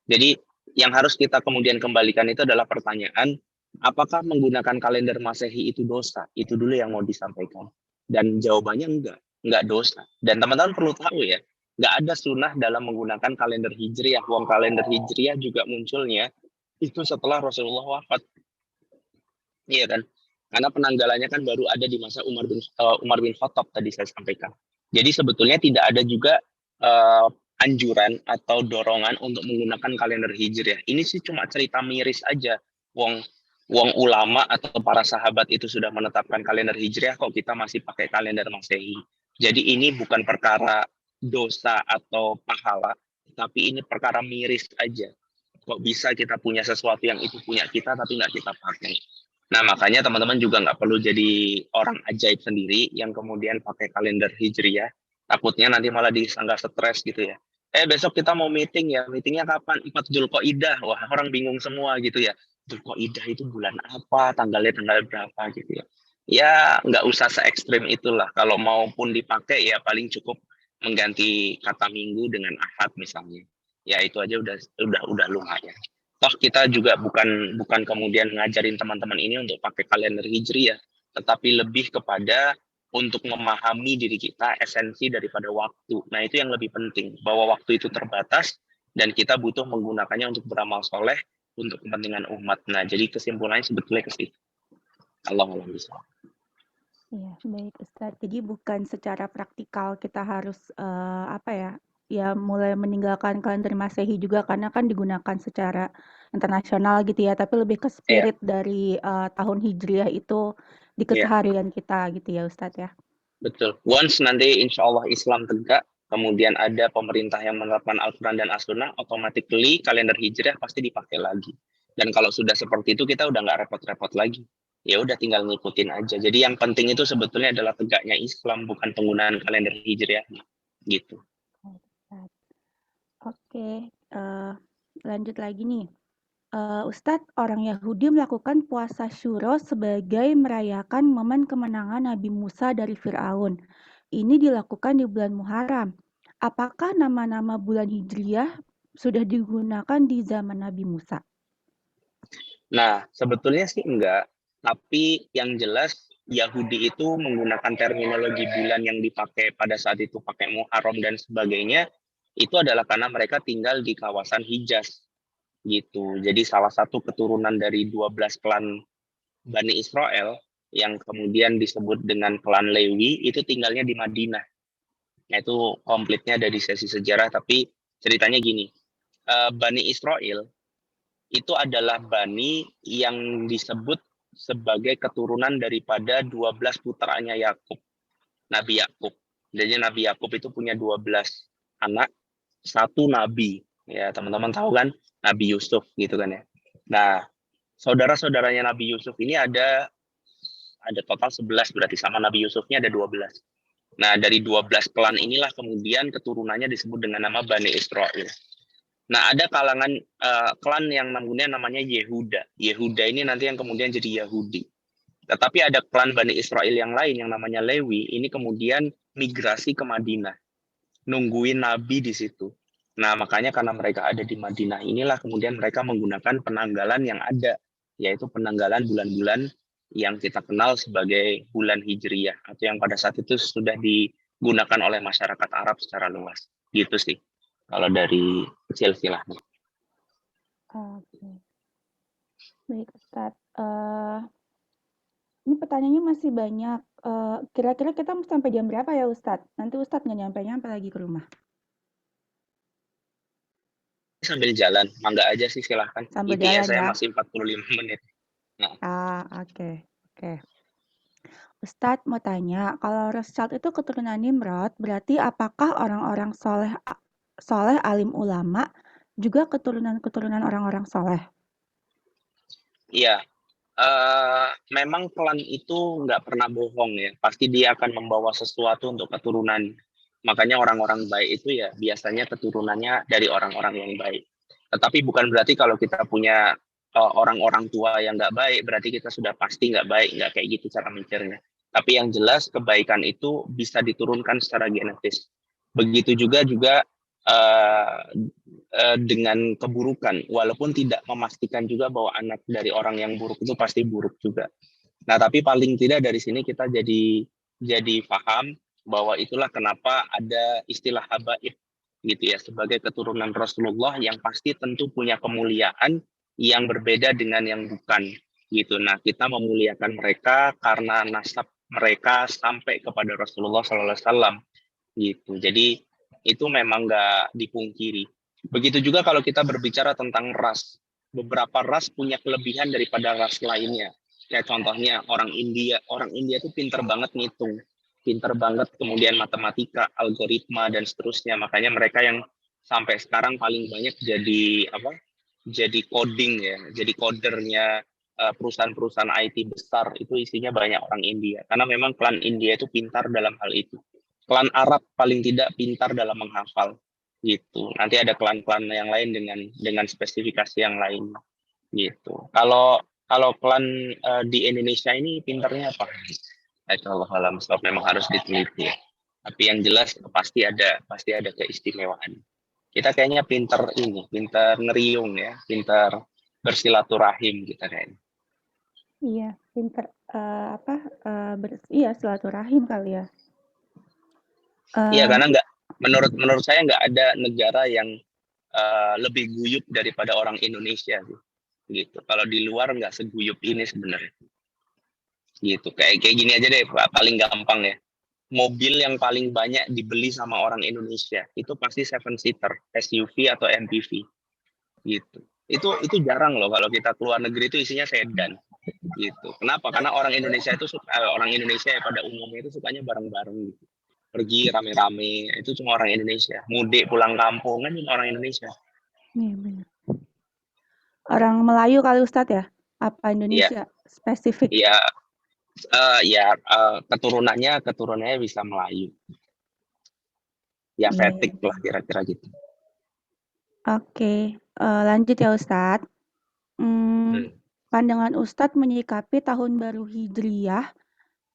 Jadi yang harus kita kemudian kembalikan itu adalah pertanyaan, apakah menggunakan kalender Masehi itu dosa? Itu dulu yang mau disampaikan. Dan jawabannya enggak dosa. Dan teman-teman perlu tahu ya, enggak ada sunnah dalam menggunakan kalender Hijriah. Wong kalender Hijriah juga munculnya itu setelah Rasulullah wafat. Iya kan? Karena penanggalannya kan baru ada di masa Umar bin Khattab tadi saya sampaikan. Jadi sebetulnya tidak ada juga anjuran atau dorongan untuk menggunakan kalender Hijriah. Ini sih cuma cerita miris aja. Wong ulama atau para sahabat itu sudah menetapkan kalender Hijriah, kok kita masih pakai kalender Masehi. Jadi ini bukan perkara dosa atau pahala, tapi ini perkara miris aja. Kok bisa kita punya sesuatu yang itu punya kita tapi nggak kita pakai. Nah, makanya teman-teman juga nggak perlu jadi orang ajaib sendiri yang kemudian pakai kalender Hijriah. Takutnya nanti malah disangka stres gitu ya. Besok kita mau meeting ya, meetingnya kapan? 4 Dzulqa'dah. Wah, orang bingung semua gitu ya. Dzulqa'dah itu bulan apa, tanggal berapa gitu ya. Ya, nggak usah se-ekstrim itulah. Kalau maupun dipakai ya paling cukup mengganti kata minggu dengan ahad misalnya. Ya itu aja udah lumayan. Toh kita juga bukan kemudian ngajarin teman-teman ini untuk pakai kalender Hijriah, tetapi lebih kepada untuk memahami diri kita esensi daripada waktu. Nah, itu yang lebih penting, bahwa waktu itu terbatas dan kita butuh menggunakannya untuk beramal soleh untuk kepentingan umat. Nah, jadi kesimpulannya sebetulnya ke situ. Allah alam bisa. Iya, baik Ustadz. Jadi bukan secara praktikal kita harus ya mulai meninggalkan kalender Masehi juga karena kan digunakan secara internasional gitu ya, tapi lebih ke Iya, spirit dari tahun Hijriah itu di iya, keseharian kita gitu ya Ustadz ya. betul. Once nanti insya Allah Islam tegak, kemudian ada pemerintah yang menerapkan Al-Quran dan As-Sunnah, automatically kalender Hijriah pasti dipakai lagi. Dan kalau sudah seperti itu, kita udah nggak repot-repot lagi. Ya udah tinggal ngikutin aja. Jadi yang penting itu sebetulnya adalah tegaknya Islam, bukan penggunaan kalender Hijriah. Gitu. Oke, lanjut lagi nih. Ustadz, orang Yahudi melakukan puasa Syuro sebagai merayakan momen kemenangan Nabi Musa dari Firaun. Ini dilakukan di bulan Muharram. Apakah nama-nama bulan Hijriah sudah digunakan di zaman Nabi Musa? Nah, sebetulnya sih enggak. Tapi yang jelas Yahudi itu menggunakan terminologi bulan yang dipakai pada saat itu pakai Muharram dan sebagainya, itu adalah karena mereka tinggal di kawasan Hijaz. Gitu. Jadi salah satu keturunan dari 12 klan Bani Israel yang kemudian disebut dengan klan Lewi itu tinggalnya di Madinah. Nah, itu komplitnya ada di sesi sejarah, tapi ceritanya gini. Bani Israel itu adalah Bani yang disebut sebagai keturunan daripada 12 putranya Yakub, Nabi Yakub. Jadi Nabi Yakub itu punya 12 anak, satu nabi. Ya, teman-teman tahu kan Nabi Yusuf gitu kan ya. Nah, saudara-saudaranya Nabi Yusuf ini ada total 11, berarti sama Nabi Yusufnya ada 12. Nah, dari 12 klan inilah kemudian keturunannya disebut dengan nama Bani Israel. Nah, ada kalangan klan yang namanya Yehuda. Yehuda ini nanti yang kemudian jadi Yahudi. Tetapi ada klan Bani Israel yang lain yang namanya Lewi, ini kemudian migrasi ke Madinah, nungguin Nabi di situ. Nah, makanya karena mereka ada di Madinah inilah kemudian mereka menggunakan penanggalan yang ada, yaitu penanggalan bulan-bulan yang kita kenal sebagai bulan Hijriyah, atau yang pada saat itu sudah digunakan oleh masyarakat Arab secara luas. Gitu sih, kalau dari silsilahnya. Oke, baik Ustadz. Ini pertanyaannya masih banyak. Kira-kira kita mau sampai jam berapa ya Ustadz? Nanti Ustadz nggak nyampe-nyampe lagi ke rumah. Sambil jalan, mangga aja sih silahkan. Sambil ITS jalan saya ya. masih 45 menit. Nah, Oke. Ustadz mau tanya, kalau Rothschild itu keturunan Nimrod, berarti apakah orang-orang soleh alim ulama juga keturunan-keturunan orang-orang soleh? iya, memang klan itu nggak pernah bohong ya. Pasti dia akan membawa sesuatu untuk keturunan. Makanya orang-orang baik itu ya biasanya keturunannya dari orang-orang yang baik. Tetapi bukan berarti kalau kita punya orang-orang tua yang nggak baik, berarti kita sudah pasti nggak baik. Nggak kayak gitu cara mikirnya. Tapi yang jelas kebaikan itu bisa diturunkan secara genetis. Begitu juga dengan keburukan, walaupun tidak memastikan juga bahwa anak dari orang yang buruk itu pasti buruk juga. Nah, tapi paling tidak dari sini kita jadi paham bahwa itulah kenapa ada istilah habaib gitu ya, sebagai keturunan Rasulullah yang pasti tentu punya kemuliaan yang berbeda dengan yang bukan gitu. Nah, kita memuliakan mereka karena nasab mereka sampai kepada Rasulullah SAW gitu. Jadi itu memang nggak dipungkiri. Begitu juga kalau kita berbicara tentang ras. Beberapa ras punya kelebihan daripada ras lainnya. Kayak contohnya orang India itu pinter banget ngitung. Pinter banget kemudian matematika, algoritma, dan seterusnya. Makanya mereka yang sampai sekarang paling banyak jadi jadi coding ya, jadi codernya perusahaan-perusahaan IT besar itu isinya banyak orang India. Karena memang klan India itu pintar dalam hal itu. Klan Arab paling tidak pintar dalam menghafal gitu. Nanti ada klan-klan yang lain dengan spesifikasi yang lain gitu. Kalau klan di Indonesia ini pintarnya apa? Allah alam, memang harus diteliti ya. Tapi yang jelas pasti ada keistimewaan Kita kayaknya pinter ngeriung ya, pinter bersilaturahim kita kayaknya. Iya, pinter iya silaturahim kali ya. Iya, Eh, karena menurut saya nggak ada negara yang lebih guyup daripada orang Indonesia sih. Gitu. Kalau di luar nggak seguyup ini sebenarnya. Gitu. Kayak gini aja deh, Pak, paling gampang ya. Mobil yang paling banyak dibeli sama orang Indonesia itu pasti 7-seater, SUV atau MPV. Gitu. Itu jarang loh kalau kita keluar negeri itu isinya sedan. Gitu. Kenapa? Karena orang Indonesia ya pada umumnya itu sukanya bareng-bareng gitu. Pergi rame-rame, itu cuma orang Indonesia. Mudik pulang kampung kan cuma orang Indonesia. iya benar. Orang Melayu kali Ustadz ya? Apa Iya, Indonesia spesifik? iya, keturunannya bisa Melayu. Ya Iya, iya. fetik lah kira-kira gitu. Oke, lanjut ya Ustadz. Hmm. Pandangan Ustadz menyikapi tahun baru Hijriyah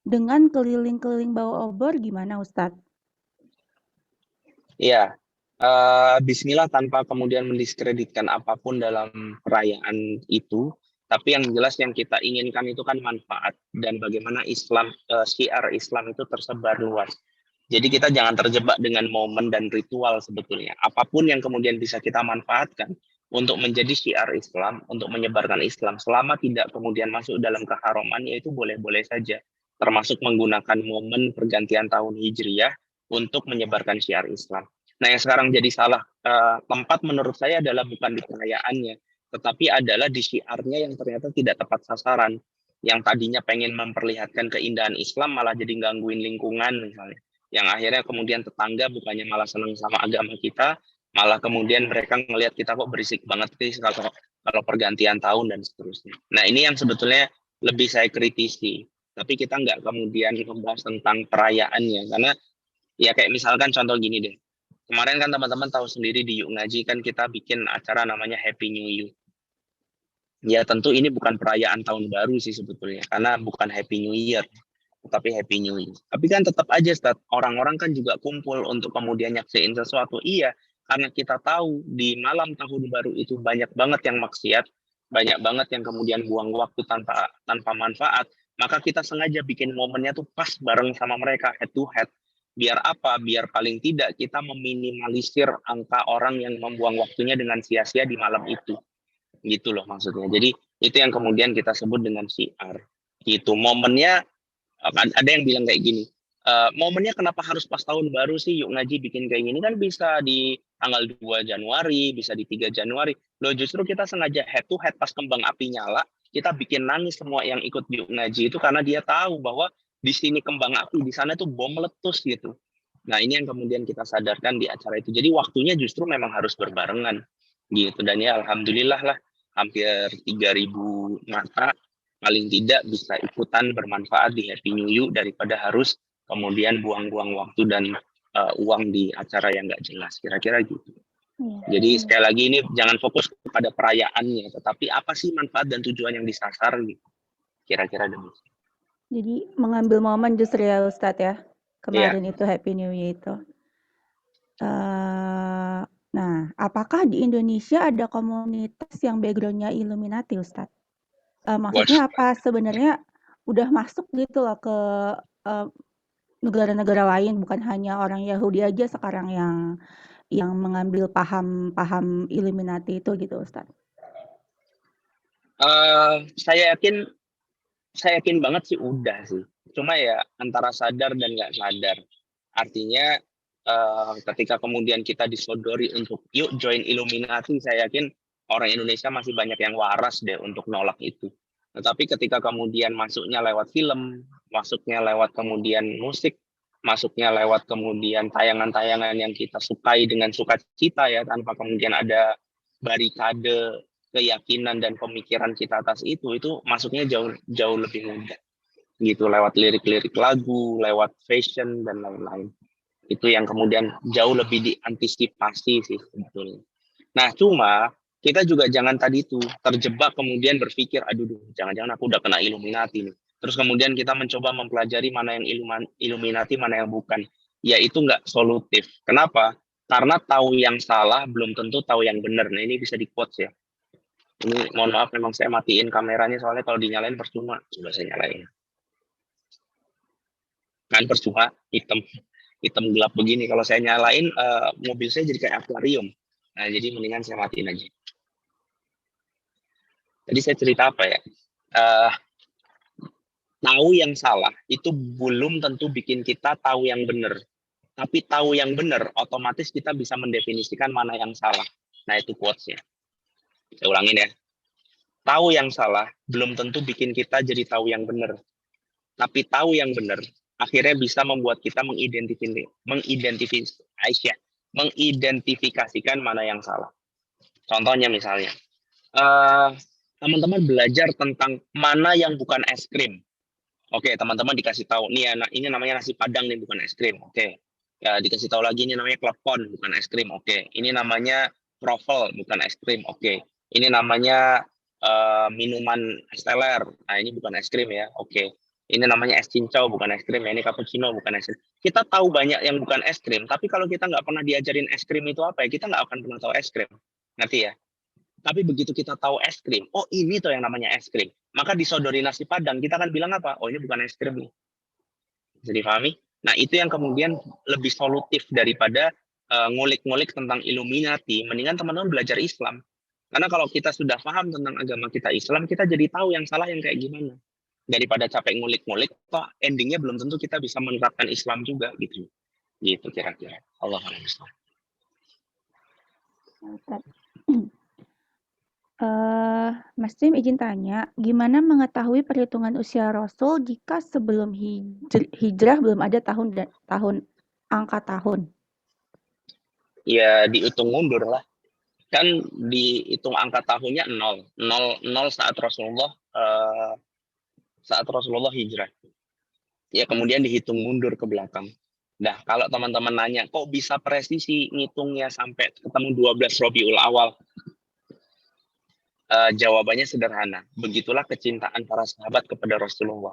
dengan keliling-keliling bawa obor gimana Ustadz? Iya, Bismillah tanpa kemudian mendiskreditkan apapun dalam perayaan itu, tapi yang jelas yang kita inginkan itu kan manfaat dan bagaimana syiar Islam itu tersebar luas. Jadi kita jangan terjebak dengan momen dan ritual sebetulnya. Apapun yang kemudian bisa kita manfaatkan untuk menjadi syiar Islam, untuk menyebarkan Islam, selama tidak kemudian masuk dalam keharuman, yaitu boleh-boleh saja. Termasuk menggunakan momen pergantian tahun Hijriyah untuk menyebarkan syiar Islam. Nah, yang sekarang jadi salah tempat menurut saya adalah bukan di perayaannya, tetapi adalah di syiarnya yang ternyata tidak tepat sasaran. Yang tadinya pengen memperlihatkan keindahan Islam malah jadi gangguin lingkungan misalnya. Yang akhirnya kemudian tetangga bukannya malah senang sama agama kita, malah kemudian mereka ngelihat kita kok berisik banget sih kalau pergantian tahun dan seterusnya. Nah, ini yang sebetulnya lebih saya kritisi. Tapi kita nggak kemudian membahas tentang perayaannya, karena ya kayak misalkan contoh gini deh. Kemarin kan teman-teman tahu sendiri di Yuk Ngaji kan kita bikin acara namanya Happy New Year. Ya tentu ini bukan perayaan tahun baru sih sebetulnya, karena bukan Happy New Year, tapi Happy New Year. Tapi kan tetap aja, orang-orang kan juga kumpul untuk kemudian nyaksiin sesuatu. Iya, karena kita tahu di malam tahun baru itu banyak banget yang maksiat, banyak banget yang kemudian buang waktu tanpa manfaat, maka kita sengaja bikin momennya tuh pas bareng sama mereka head to head. Biar apa? Biar paling tidak kita meminimalisir angka orang yang membuang waktunya dengan sia-sia di malam itu. Gitu loh maksudnya. Jadi itu yang kemudian kita sebut dengan syiar. Gitu. Momennya ada yang bilang kayak gini. Momennya kenapa harus pas tahun baru sih Yuk Ngaji bikin kayak gini, kan bisa di tanggal 2 Januari, bisa di 3 Januari. Loh justru kita sengaja head to head pas kembang api nyala, kita bikin nangis semua yang ikut Yuk Ngaji itu karena dia tahu bahwa di sini kembang api, di sana itu bom meletus gitu. Nah, ini yang kemudian kita sadarkan di acara itu. Jadi waktunya justru memang harus berbarengan gitu. Dan ya alhamdulillah lah hampir 3.000 mata paling tidak bisa ikutan bermanfaat di Happy New Year daripada harus kemudian buang-buang waktu dan uang di acara yang nggak jelas, kira-kira gitu. Jadi sekali lagi ini jangan fokus pada perayaannya, tetapi apa sih manfaat dan tujuan yang disasar gitu, kira-kira demikian. Jadi mengambil momen justru ya Ustadz ya, kemarin itu Happy New Year itu. Nah, apakah di Indonesia ada komunitas yang backgroundnya Illuminati Ustadz? Maksudnya apa sebenarnya udah masuk gitu loh ke negara-negara lain, bukan hanya orang Yahudi aja sekarang yang mengambil paham Illuminati itu gitu Ustadz? Saya yakin banget sih udah sih. Cuma ya antara sadar dan nggak sadar. Artinya ketika kemudian kita disodori untuk yuk join Illuminati, saya yakin orang Indonesia masih banyak yang waras deh untuk nolak itu. Tetapi ketika kemudian masuknya lewat film, masuknya lewat kemudian musik, masuknya lewat kemudian tayangan-tayangan yang kita sukai dengan sukacita ya, tanpa kemudian ada barikade keyakinan dan pemikiran kita atas itu masuknya jauh lebih mudah gitu, lewat lirik-lirik lagu, lewat fashion dan lain-lain. Itu yang kemudian jauh lebih diantisipasi sih sebetulnya. Nah, cuma kita juga jangan tadi itu terjebak kemudian berpikir, aduh, jangan-jangan aku udah kena Illuminati nih. Terus kemudian kita mencoba mempelajari mana yang Illuminati, mana yang bukan. Ya itu nggak solutif. Kenapa? Karena tahu yang salah belum tentu tahu yang benar. Nah, ini bisa di-quotes ya. Ini mohon maaf, memang saya matiin kameranya soalnya kalau dinyalain percuma. Coba saya nyalain. Kan percuma, hitam gelap begini. Kalau saya nyalain, mobil saya jadi kayak akuarium. Nah, jadi mendingan saya matiin aja. Jadi saya cerita apa ya? Tahu yang salah itu belum tentu bikin kita tahu yang benar. Tapi tahu yang benar, otomatis kita bisa mendefinisikan mana yang salah. Nah, itu quotes-nya. Saya ulangin ya. Tahu yang salah belum tentu bikin kita jadi tahu yang benar. Tapi tahu yang benar akhirnya bisa membuat kita mengidentifikasikan mana yang salah. Contohnya misalnya, teman-teman belajar tentang mana yang bukan es krim. Oke, teman-teman dikasih tahu, nih ini namanya nasi padang nih, bukan es krim. Oke, ya dikasih tahu lagi ini namanya klepon, bukan es krim. Oke, ini namanya kroffel, bukan es krim. Oke, ini namanya minuman es teler. Nah, ini bukan es krim ya. Oke, ini namanya es cincau, bukan es krim. Ini cappuccino, bukan es krim. Kita tahu banyak yang bukan es krim, tapi kalau kita nggak pernah diajarin es krim itu apa ya, kita nggak akan pernah tahu es krim. Ngerti ya? Tapi begitu kita tahu es krim, oh ini tuh yang namanya es krim. Maka disodori nasi padang, kita akan bilang apa? Oh ini bukan es krim nih. Bisa dipahami? Nah itu yang kemudian lebih solutif daripada ngulik-ngulik tentang Illuminati. Mendingan teman-teman belajar Islam. Karena kalau kita sudah paham tentang agama kita Islam, kita jadi tahu yang salah yang kayak gimana. Daripada capek ngulik-ngulik, toh endingnya belum tentu kita bisa menerapkan Islam juga gitu. Gitu kira-kira. Allah Akbar. Mas Tim izin tanya, gimana mengetahui perhitungan usia Rasul jika sebelum hijrah belum ada angka tahun? Ya dihitung mundur lah. Kan dihitung angka tahunnya 0 saat Rasulullah hijrah. Ya kemudian dihitung mundur ke belakang. Nah, kalau teman-teman nanya, kok bisa presisi ngitungnya sampai ketemu 12 Rabiul Awal? Jawabannya sederhana. Begitulah kecintaan para sahabat kepada Rasulullah.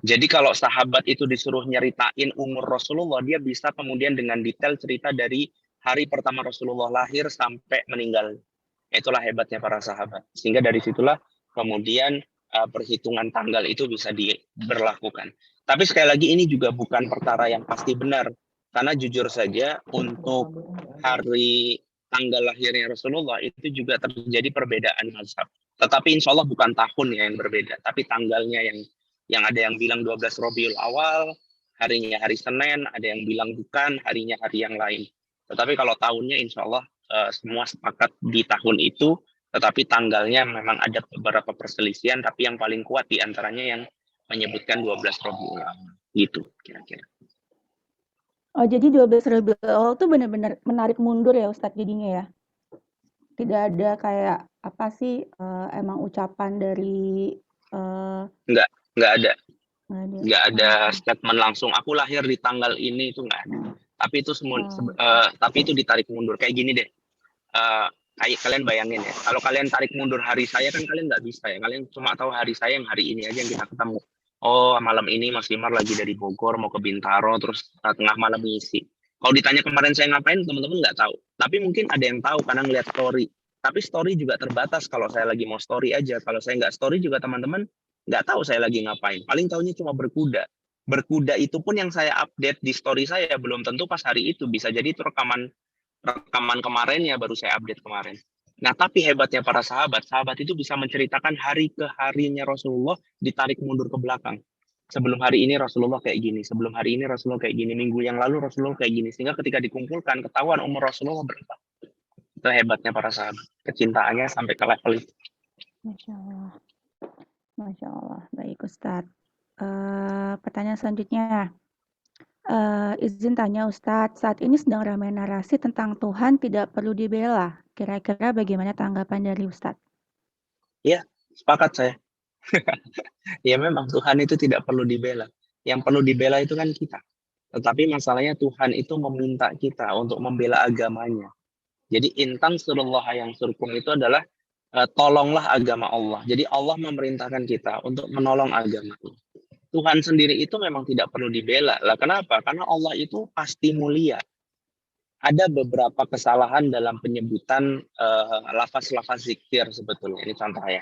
Jadi kalau sahabat itu disuruh nyeritain umur Rasulullah, dia bisa kemudian dengan detail cerita dari hari pertama Rasulullah lahir sampai meninggal. Itulah hebatnya para sahabat. Sehingga dari situlah kemudian perhitungan tanggal itu bisa diberlakukan. Tapi sekali lagi ini juga bukan perkara yang pasti benar. Karena jujur saja untuk hari tanggal lahirnya Rasulullah itu juga terjadi perbedaan mazhab. Tetapi insya Allah bukan tahunnya yang berbeda, tapi tanggalnya yang ada yang bilang 12 Rabiul Awal, harinya hari Senin, ada yang bilang bukan, harinya hari yang lain. Tetapi kalau tahunnya insya Allah semua sepakat di tahun itu, tetapi tanggalnya memang ada beberapa perselisihan, tapi yang paling kuat di antaranya yang menyebutkan 12 Rabiul Awal. Gitu kira-kira. Oh, jadi 12 Rabiul Awal tuh benar-benar menarik mundur ya Ustadz jadinya ya? Tidak ada kayak apa sih emang ucapan dari Nggak ada. Nggak ada statement langsung aku lahir di tanggal ini, itu nggak ada. Tapi itu semua tapi itu ditarik mundur kayak gini deh. Kayak kalian bayangin ya, kalau kalian tarik mundur hari saya kan kalian nggak bisa ya, kalian cuma tahu hari saya yang hari ini aja yang kita ketemu. Oh malam ini Mas Imar lagi dari Bogor mau ke Bintaro, terus tengah malam ngisi. Kalau ditanya kemarin saya ngapain, teman-teman nggak tahu. Tapi mungkin ada yang tahu karena ngeliat story. Tapi story juga terbatas kalau saya lagi mau story aja. Kalau saya nggak story juga teman-teman nggak tahu saya lagi ngapain. Paling tahunya cuma berkuda. Berkuda itu pun yang saya update di story saya belum tentu pas hari itu. Bisa jadi itu rekaman kemarinnya baru saya update kemarin. Nah, tapi hebatnya para sahabat itu bisa menceritakan hari ke harinya Rasulullah ditarik mundur ke belakang. Sebelum hari ini Rasulullah kayak gini, sebelum hari ini Rasulullah kayak gini, minggu yang lalu Rasulullah kayak gini. Sehingga ketika dikumpulkan, ketahuan umur Rasulullah berapa. Itu hebatnya para sahabat. Kecintaannya sampai ke level itu. Masya Allah. Masya Allah. Baik Ustadz. Pertanyaan selanjutnya. Izin tanya Ustadz, saat ini sedang ramai narasi tentang Tuhan tidak perlu dibela. Kira-kira bagaimana tanggapan dari Ustadz? Ya, sepakat saya. Ya memang Tuhan itu tidak perlu dibela. Yang perlu dibela itu kan kita. Tetapi masalahnya Tuhan itu meminta kita untuk membela agamanya. Jadi intang surullah yang surkum itu adalah tolonglah agama Allah. Jadi Allah memerintahkan kita untuk menolong agama. Tuhan sendiri itu memang tidak perlu dibela. Lah kenapa? Karena Allah itu pasti mulia. ada beberapa kesalahan dalam penyebutan lafaz-lafaz zikir sebetulnya. Ini contoh ya.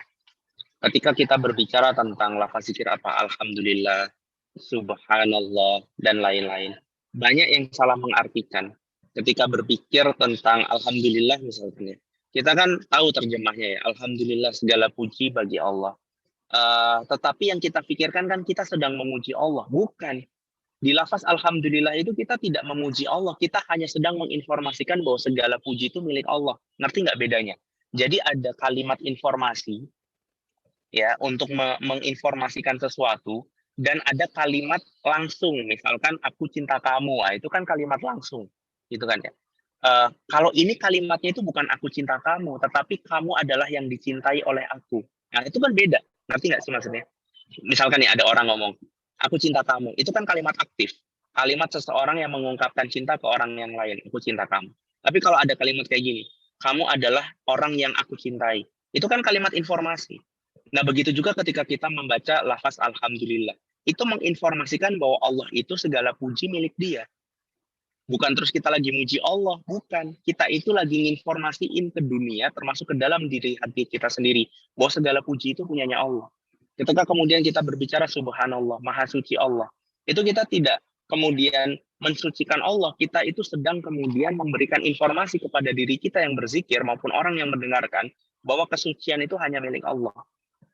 Ketika kita berbicara tentang lafaz zikir apa, alhamdulillah, subhanallah, dan lain-lain, banyak yang salah mengartikan. Ketika berpikir tentang alhamdulillah misalnya, kita kan tahu terjemahnya ya, alhamdulillah segala puji bagi Allah. Tetapi yang kita pikirkan kan kita sedang memuji Allah, bukan. Di lafaz alhamdulillah itu kita tidak memuji Allah, kita hanya sedang menginformasikan bahwa segala puji itu milik Allah. Ngerti nggak bedanya? Jadi ada kalimat informasi ya untuk menginformasikan sesuatu dan ada kalimat langsung, misalkan aku cinta kamu, itu kan kalimat langsung, gitu kan ya. Kalau ini kalimatnya itu bukan aku cinta kamu, tetapi kamu adalah yang dicintai oleh aku. Nah itu kan beda, ngerti nggak sih maksudnya? Misalkan nih ada orang ngomong, aku cinta kamu, itu kan kalimat aktif. Kalimat seseorang yang mengungkapkan cinta ke orang yang lain, aku cinta kamu. Tapi kalau ada kalimat kayak gini, kamu adalah orang yang aku cintai, itu kan kalimat informasi. Nah begitu juga ketika kita membaca lafaz alhamdulillah, itu menginformasikan bahwa Allah itu segala puji milik dia. Bukan terus kita lagi muji Allah, bukan. Kita itu lagi nginformasiin ke dunia, termasuk ke dalam diri hati kita sendiri, bahwa segala puji itu punyanya Allah. Ketika kemudian kita berbicara subhanallah, maha suci Allah, itu kita tidak kemudian mensucikan Allah, kita itu sedang kemudian memberikan informasi kepada diri kita yang berzikir maupun orang yang mendengarkan bahwa kesucian itu hanya milik Allah.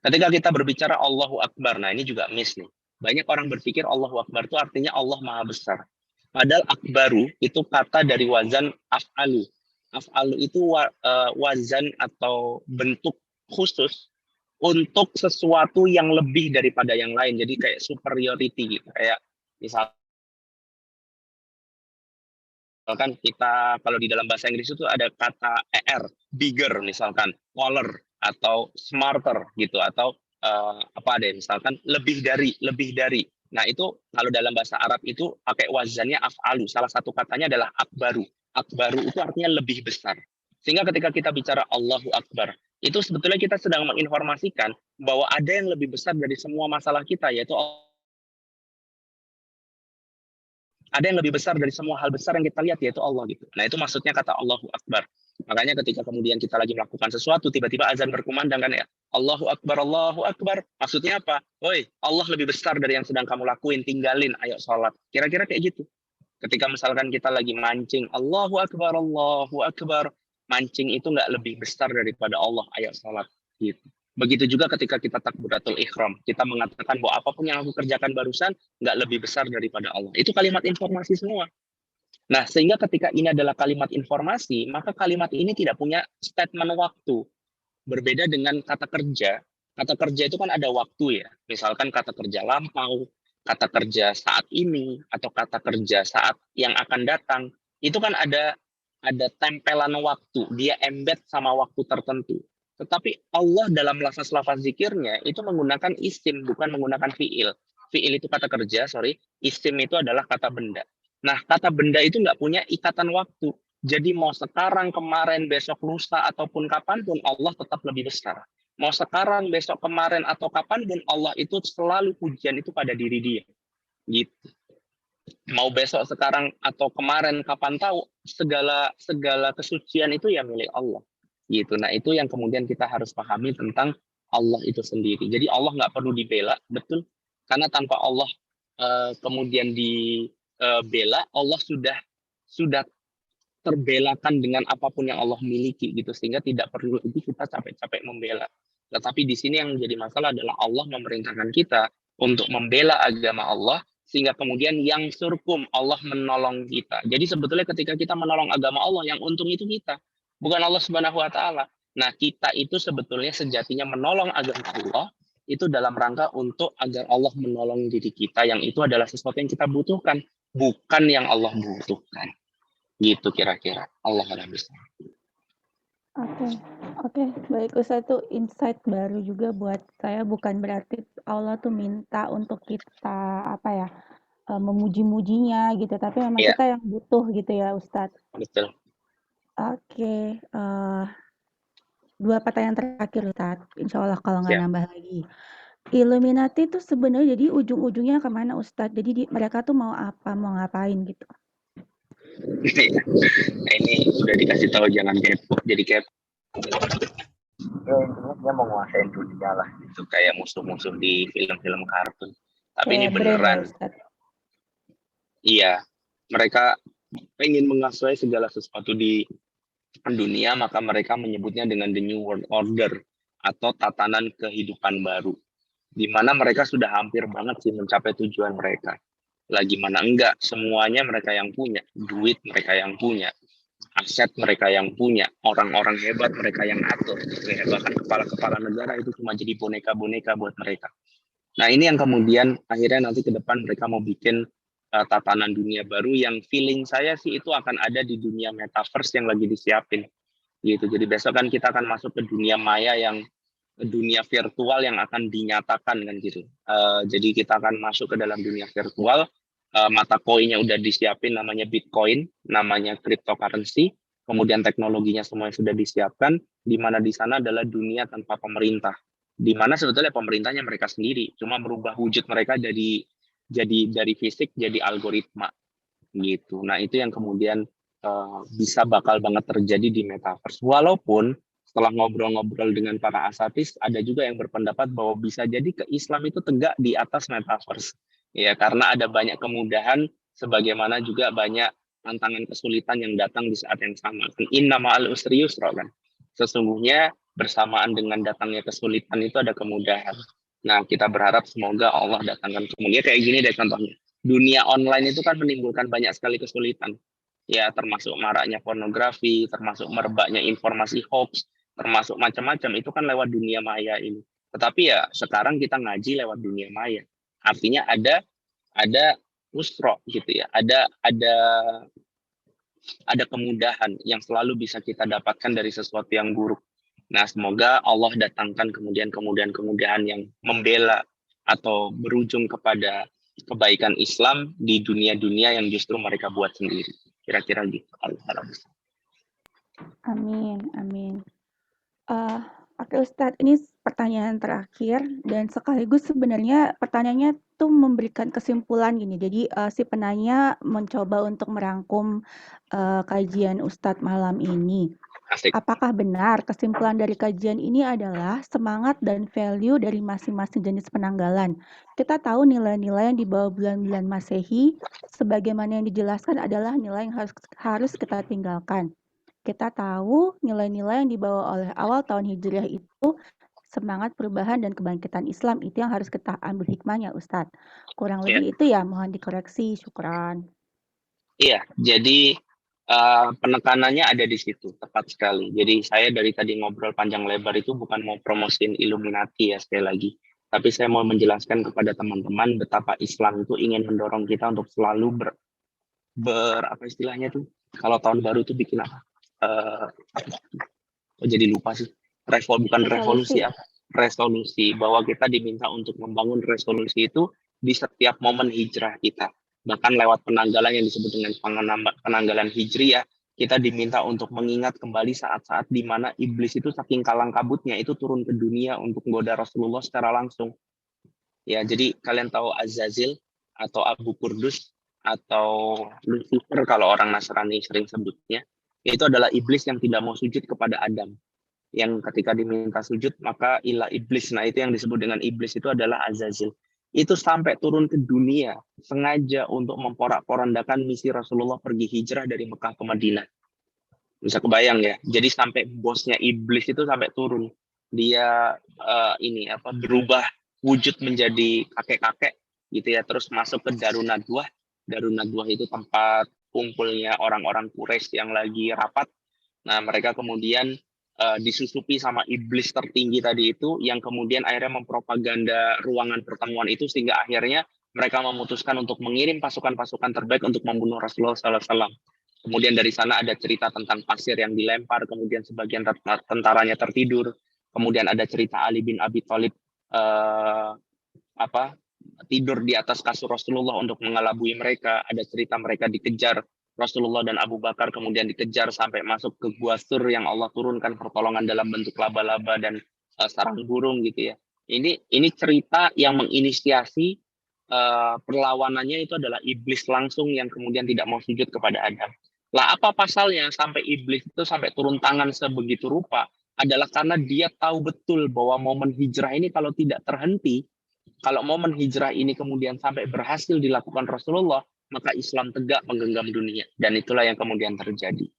Ketika kita berbicara Allahu Akbar, nah ini juga miss nih. Banyak orang berpikir Allahu Akbar itu artinya Allah Maha Besar. Padahal akbaru itu kata dari wazan af'alu. Af'alu itu wazan atau bentuk khusus untuk sesuatu yang lebih daripada yang lain. Jadi kayak superiority gitu. Kayak misalkan kita kalau di dalam bahasa Inggris itu ada kata bigger misalkan, taller atau smarter gitu, atau apa deh misalkan lebih dari. Nah itu kalau dalam bahasa Arab itu pakai wazannya af'alu. Salah satu katanya adalah akbaru. Akbaru itu artinya lebih besar. Sehingga ketika kita bicara Allahu Akbar, itu sebetulnya kita sedang menginformasikan bahwa ada yang lebih besar dari semua masalah kita, yaitu ada yang lebih besar dari semua hal besar yang kita lihat, yaitu Allah gitu. Nah itu maksudnya kata Allahu Akbar. Makanya ketika kemudian kita lagi melakukan sesuatu, tiba-tiba azan berkumandang kan ya, Allahu Akbar, Allahu Akbar. Maksudnya apa? Woi, Allah lebih besar dari yang sedang kamu lakuin, tinggalin, ayo sholat. Kira-kira kayak gitu. Ketika misalkan kita lagi mancing, Allahu Akbar, Allahu Akbar. Mancing itu nggak lebih besar daripada Allah, ayo sholat. Gitu. Begitu juga ketika kita takbiratul ihram, kita mengatakan bahwa apapun yang aku kerjakan barusan nggak lebih besar daripada Allah. Itu kalimat informasi semua. Nah, sehingga ketika ini adalah kalimat informasi, maka kalimat ini tidak punya statement waktu. Berbeda dengan kata kerja. Kata kerja itu kan ada waktu ya. Misalkan kata kerja lampau, kata kerja saat ini, atau kata kerja saat yang akan datang. Itu kan ada tempelan waktu. Dia embed sama waktu tertentu. Tetapi Allah dalam lafaz-lafaz zikirnya itu menggunakan isim, bukan menggunakan fiil. Fiil itu kata kerja, isim itu adalah kata benda. Nah, kata benda itu nggak punya ikatan waktu. Jadi mau sekarang, kemarin, besok, lusa, ataupun kapanpun Allah tetap lebih besar. Mau sekarang, besok, kemarin, atau kapanpun Allah itu selalu pujian itu pada diri dia. Gitu. Mau besok, sekarang, atau kemarin, kapan tahu, segala kesucian itu ya milik Allah. Gitu. Nah itu yang kemudian kita harus pahami tentang Allah itu sendiri. Jadi Allah nggak perlu dibela, betul? Karena tanpa Allah kemudian dibela, Allah sudah terbelakan dengan apapun yang Allah miliki gitu, sehingga tidak perlu lagi kita capek-capek membela. Tetapi di sini yang menjadi masalah adalah Allah memerintahkan kita untuk membela agama Allah, sehingga kemudian yang surkum Allah menolong kita. Jadi sebetulnya ketika kita menolong agama Allah, yang untung itu kita, bukan Allah Subhanahu wa taala. Nah, kita itu sebetulnya sejatinya menolong agama Allah itu dalam rangka untuk agar Allah menolong diri kita, yang itu adalah sesuatu yang kita butuhkan, bukan yang Allah butuhkan. Gitu kira-kira. Allah a'lam bishawab. Oke, baik Ustaz, itu insight baru juga buat saya. Bukan berarti Allah tuh minta untuk kita memuji-mujinya gitu, tapi memang Iya, kita yang butuh gitu ya Ustaz. betul. Oke, 2 pertanyaan terakhir Ustaz, insya Allah kalau nggak Siap. nambah lagi. Illuminati itu sebenarnya jadi ujung-ujungnya kemana Ustaz? Jadi mereka tuh mau apa, mau ngapain gitu? Nah, ini udah dikasih tahu jangan kepo, jadi kepo. Ya intinya dia mau nguasain dunia lah, itu kayak musuh-musuh di film-film kartun. Tapi ini Kayak brain ya beneran, Ustadz. iya. Mereka pengen menguasai segala sesuatu di dunia, maka mereka menyebutnya dengan the new world order atau tatanan kehidupan baru. Di mana mereka sudah hampir banget sih mencapai tujuan mereka. Lagi mana enggak, semuanya mereka yang punya, duit mereka yang punya, aset mereka yang punya, orang-orang hebat mereka yang atur. Ya, bahkan kepala-kepala negara itu cuma jadi boneka-boneka buat mereka. Nah, ini yang kemudian akhirnya nanti ke depan mereka mau bikin tatanan dunia baru yang feeling saya sih itu akan ada di dunia metaverse yang lagi disiapin gitu. Jadi besok kan kita akan masuk ke dunia maya yang dunia virtual yang akan dinyatakan kan gitu. Jadi kita akan masuk ke dalam dunia virtual. Mata koinnya udah disiapin namanya Bitcoin, namanya cryptocurrency. Kemudian teknologinya semua sudah disiapkan, di mana di sana adalah dunia tanpa pemerintah. Di mana sebetulnya pemerintahnya mereka sendiri, cuma merubah wujud mereka jadi dari fisik jadi algoritma gitu. Nah itu yang kemudian bisa bakal banget terjadi di metaverse. Walaupun setelah ngobrol-ngobrol dengan para asatis, ada juga yang berpendapat bahwa bisa jadi ke Islam itu tegak di atas metaverse. Ya, karena ada banyak kemudahan, sebagaimana juga banyak tantangan kesulitan yang datang di saat yang sama. Inna ma'al usri yusra kan. Sesungguhnya bersamaan dengan datangnya kesulitan itu ada kemudahan. Nah, kita berharap semoga Allah datangkan kemudian kayak gini deh contohnya. Dunia online itu kan menimbulkan banyak sekali kesulitan. Ya, termasuk maraknya pornografi, termasuk merebaknya informasi hoax, termasuk macam-macam itu kan lewat dunia maya ini. Tetapi ya sekarang kita ngaji lewat dunia maya. Artinya ada usro gitu ya. Ada kemudahan yang selalu bisa kita dapatkan dari sesuatu yang buruk. Nah, semoga Allah datangkan kemudian kemudahan-kemudahan yang membela atau berujung kepada kebaikan Islam di dunia-dunia yang justru mereka buat sendiri. Kira-kira gitu. Amin, amin. Oke Ustadz, ini pertanyaan terakhir dan sekaligus sebenarnya pertanyaannya tuh memberikan kesimpulan gini. Jadi si penanya mencoba untuk merangkum kajian Ustadz malam ini. Asik. Apakah benar kesimpulan dari kajian ini adalah semangat dan value dari masing-masing jenis penanggalan? Kita tahu nilai-nilai yang dibawa bulan-bulan Masehi, sebagaimana yang dijelaskan adalah nilai yang harus kita tinggalkan. Kita tahu nilai-nilai yang dibawa oleh awal tahun Hijriah itu semangat perubahan dan kebangkitan Islam itu yang harus kita ambil hikmahnya Ustadz. Kurang Ya. lebih itu ya, mohon dikoreksi, syukran. Iya, jadi penekanannya ada di situ, tepat sekali. Jadi saya dari tadi ngobrol panjang lebar itu bukan mau promosiin Illuminati ya sekali lagi, tapi saya mau menjelaskan kepada teman-teman betapa Islam itu ingin mendorong kita untuk selalu apa istilahnya tuh, kalau tahun baru tuh bikin apa? Jadi lupa sih. Bukan revolusi Resolusi. apa? Resolusi bahwa kita diminta untuk membangun resolusi itu di setiap momen hijrah kita. Bahkan lewat penanggalan yang disebut dengan penanggalan hijriah, kita diminta untuk mengingat kembali saat-saat di mana iblis itu saking kalang kabutnya itu turun ke dunia untuk menggoda Rasulullah secara langsung. Ya, jadi kalian tahu Azazil atau Abu Kurdus atau Lucifer kalau orang Nasrani sering sebutnya, itu adalah iblis yang tidak mau sujud kepada Adam. Yang ketika diminta sujud maka ilah iblis. Nah, itu yang disebut dengan iblis itu adalah Azazil. Itu sampai turun ke dunia sengaja untuk memporak-porandakan misi Rasulullah pergi hijrah dari Mekah ke Madinah. Bisa kebayang ya. Jadi sampai bosnya iblis itu sampai turun. Dia berubah wujud menjadi kakek-kakek gitu ya, terus masuk ke Darun Nadwah. Darun Nadwah itu tempat kumpulnya orang-orang Quraisy yang lagi rapat. Nah, mereka kemudian disusupi sama iblis tertinggi tadi itu yang kemudian akhirnya mempropaganda ruangan pertemuan itu sehingga akhirnya mereka memutuskan untuk mengirim pasukan-pasukan terbaik untuk membunuh Rasulullah SAW. Kemudian dari sana ada cerita tentang pasir yang dilempar, kemudian sebagian tentaranya tertidur. Kemudian ada cerita Ali bin Abi Thalib tidur di atas kasur Rasulullah untuk mengelabui mereka. Ada cerita mereka dikejar Rasulullah dan Abu Bakar kemudian dikejar sampai masuk ke Gua Sur yang Allah turunkan pertolongan dalam bentuk laba-laba dan sarang burung gitu ya. Ini cerita yang menginisiasi perlawanannya itu adalah iblis langsung yang kemudian tidak mau sujud kepada Adam. Lah apa pasalnya sampai iblis itu sampai turun tangan sebegitu rupa? Adalah karena dia tahu betul bahwa momen hijrah ini kalau tidak terhenti, kalau momen hijrah ini kemudian sampai berhasil dilakukan Rasulullah, maka Islam tegak menggenggam dunia. Dan itulah yang kemudian terjadi.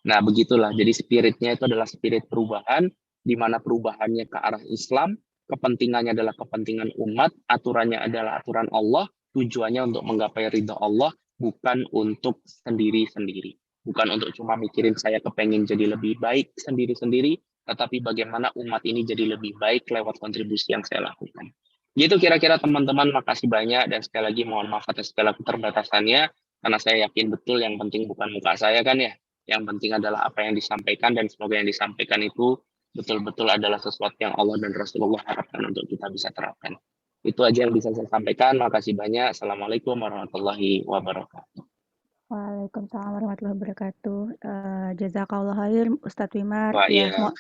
Nah, begitulah. Jadi spiritnya itu adalah spirit perubahan, di mana perubahannya ke arah Islam, kepentingannya adalah kepentingan umat, aturannya adalah aturan Allah, tujuannya untuk menggapai ridha Allah, bukan untuk sendiri-sendiri. Bukan untuk cuma mikirin saya kepengen jadi lebih baik sendiri-sendiri, tetapi bagaimana umat ini jadi lebih baik lewat kontribusi yang saya lakukan. Gitu kira-kira teman-teman, makasih banyak, dan sekali lagi mohon maaf atas segala keterbatasannya, karena saya yakin betul yang penting bukan muka saya kan ya, yang penting adalah apa yang disampaikan, dan semoga yang disampaikan itu betul-betul adalah sesuatu yang Allah dan Rasulullah harapkan untuk kita bisa terapkan. Itu aja yang bisa saya sampaikan. Makasih banyak. Assalamualaikum warahmatullahi wabarakatuh. Waalaikumsalam warahmatullahi wabarakatuh. Jazakallah khair Ustadz Wimar. Wah, Ya, iya.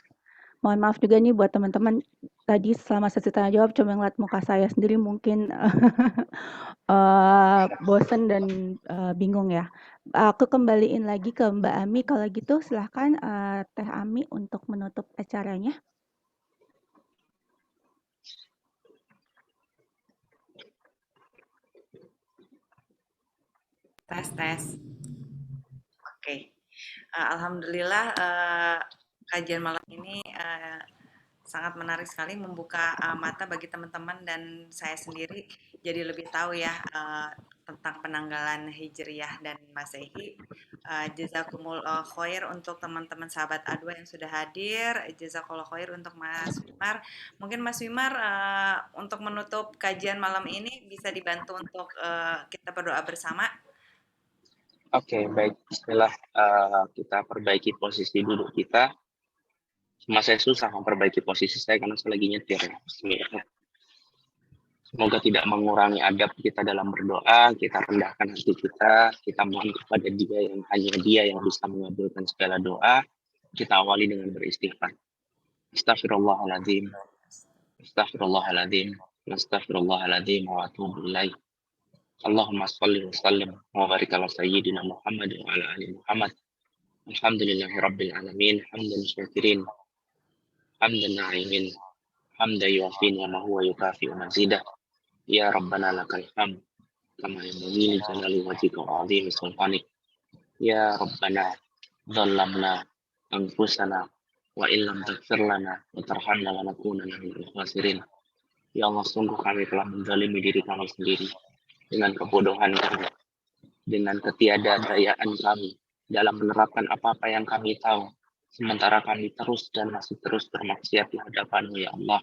mohon maaf juga nih buat teman-teman tadi selama sesi tanya jawab cuma ngeliat muka saya sendiri mungkin bosen dan bingung ya. Aku kembaliin lagi ke Mbak Ami. Kalau gitu silahkan Teh Ami untuk menutup acaranya. Tes. Oke. Alhamdulillah kajian malam ini sangat menarik sekali, membuka mata bagi teman-teman dan saya sendiri jadi lebih tahu ya tentang penanggalan Hijriyah dan Masehi. Jazakumullah khair untuk teman-teman sahabat A2 yang sudah hadir. Jazakallah khair untuk Mas Wimar. Mungkin Mas Wimar untuk menutup kajian malam ini bisa dibantu untuk kita berdoa bersama. Oke, baik. Bismillah, kita perbaiki posisi duduk kita. Cuma saya susah memperbaiki posisi saya karena saya lagi nyetir. Bismillah. Semoga tidak mengurangi adab kita dalam berdoa, kita rendahkan hati kita mohon kepada Dia yang hanya Dia yang bisa mengabulkan segala doa. Kita awali dengan beristighfar. Astaghfirullahaladzim, astaghfirullahaladzim, astaghfirullahaladzim, wa atubu ilaih. Allahumma salli wa sallim wa barik ala sayyidina Muhammad wa ala ali Muhammad. Alhamdulillahi rabbil alamin, hamdan syakirin, hamdan na'imin, hamdan yuafin wa ma huwa yukafi'u mazidah. Ya Rabbana lakal hamd kama yanbaghi li jalali wajhika wa 'azimi sultanik. Ya Rabbana dhallamna anfusana wa illam taghfir lana wa tarhamna lanakunanna minal khasirin. Ya Allah, sungguh kami telah menzalimi diri kami sendiri dengan kebodohan kami, dengan ketiadadayaan kami dalam menerapkan apa-apa yang kami tahu, sementara kami terus dan masih terus bermaksiat di hadapan-Mu ya Allah,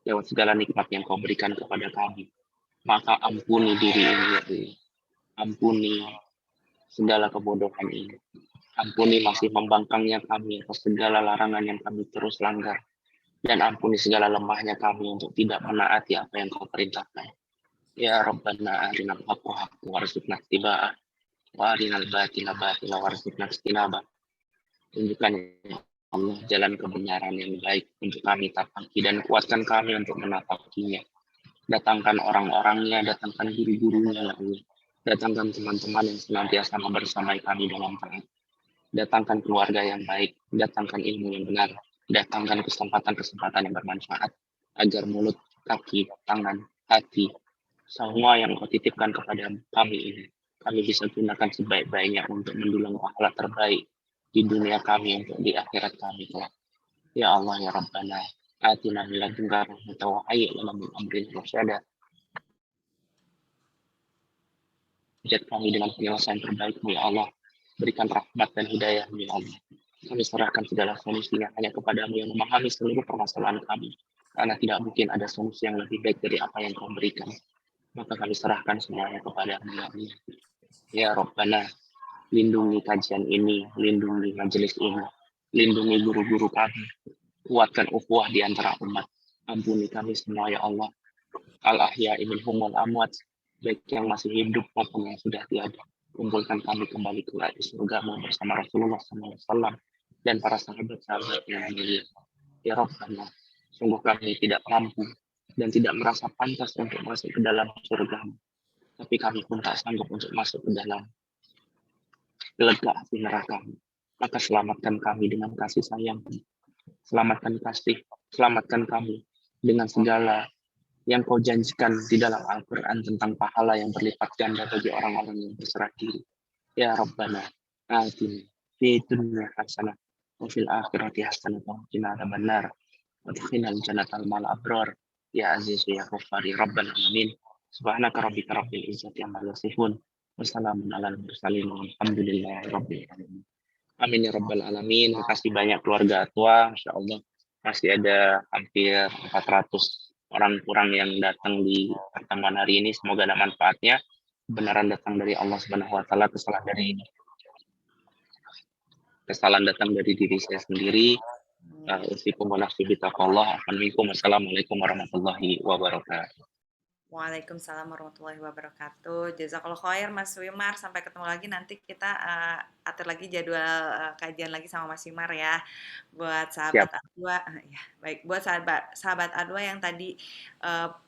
lewat segala nikmat yang Kau berikan kepada kami. Maka ampuni diri ini ya Allah. Ampuni segala kebodohan ini. Ampuni masih membangkangnya kami atas segala larangan yang kami terus langgar. Dan ampuni segala lemahnya kami untuk tidak menaati apa yang Kau perintahkan. Ya Rabbana arinal haqqa haqqa warzuqna ittiba'ah wa arinal batila batila warzuqna ijtinabah. Tunjukkan ya Allah jalan kebenaran yang baik untuk kami tapaki dan kuatkan kami untuk menatakinya. Datangkan orang-orangnya, datangkan guru-gurunya ya Allah. Datangkan teman-teman yang senantiasa membersamai kami dalam taat. Datangkan keluarga yang baik, datangkan ilmu yang benar, datangkan kesempatan-kesempatan yang bermanfaat agar mulut, kaki, tangan, hati, semua yang Kau titipkan kepada kami ini, kami bisa gunakan sebaik-baiknya untuk mendulang pahala terbaik di dunia kami untuk di akhirat kami kelak. Ya Allah ya Rabbana, atina min ladunka rahmatan wa hayyi' lana min amrina rasyada. Hujat kami dengan penyelesaian terbaik-Mu ya Allah. Berikan rahmat dan hidayah ya Allah. Kami serahkan segala solusinya hanya kepada-Mu yang memahami seluruh permasalahan kami. Karena tidak mungkin ada solusi yang lebih baik dari apa yang Kau berikan. Maka kami serahkan semuanya kepada-Mu ya Allah. Ya Rabbana, lindungi kajian ini, lindungi majelis ini, lindungi guru-guru kami. Kuatkan ukhuwah di antara umat. Ampuni kami semua ya Allah. Al-ahya'i minhum wal amwat, baik yang masih hidup maupun yang sudah tiada. Kumpulkan kami kembali kelak di surga-Mu bersama Rasulullah SAW dan para sahabat-sahabat yang mulia. Ya Rabbana, sungguh kami tidak mampu dan tidak merasa pantas untuk masuk ke dalam surga-Mu. tapi kami pun tak sanggup untuk masuk ke dalam lega api neraka. Maka selamatkan kami dengan kasih sayang. Selamatkan kami dengan segala yang kau janjikan di dalam Al-Quran tentang pahala yang berlipat ganda bagi orang-orang yang berserah diri. Ya Rabbana, atina fi dunya hasanah wa fil akhirati hasanah wa qina adzabannar wa adkhilnal jannatal ma'al abrar. Ya Aziz ya Ghaffar ya Rabbal alamin. Subhanaka rabbika rabbil izzati amma yasifun. Wassalamun alal mursalin walhamdulillahi rabbil alamin. Amin ya Rabbal alamin. Makasih banyak keluarga tua, Masya Allah. Masih ada hampir 400 orang kurang yang datang di pertemuan hari ini. Semoga ada manfaatnya. Kebenaran datang dari Allah Subhanahu wa taala, kesalahan datang dari diri saya sendiri. Usikum wa nafsi bitaqwallah. Assalamualaikum warahmatullahi wabarakatuh. Waalaikumsalam warahmatullahi wabarakatuh. Jazakallah khair Mas Wimar. Sampai ketemu lagi, nanti kita atur lagi jadwal kajian lagi sama Mas Wimar ya. Buat sahabat A2, ya baik. Buat sahabat A2 yang tadi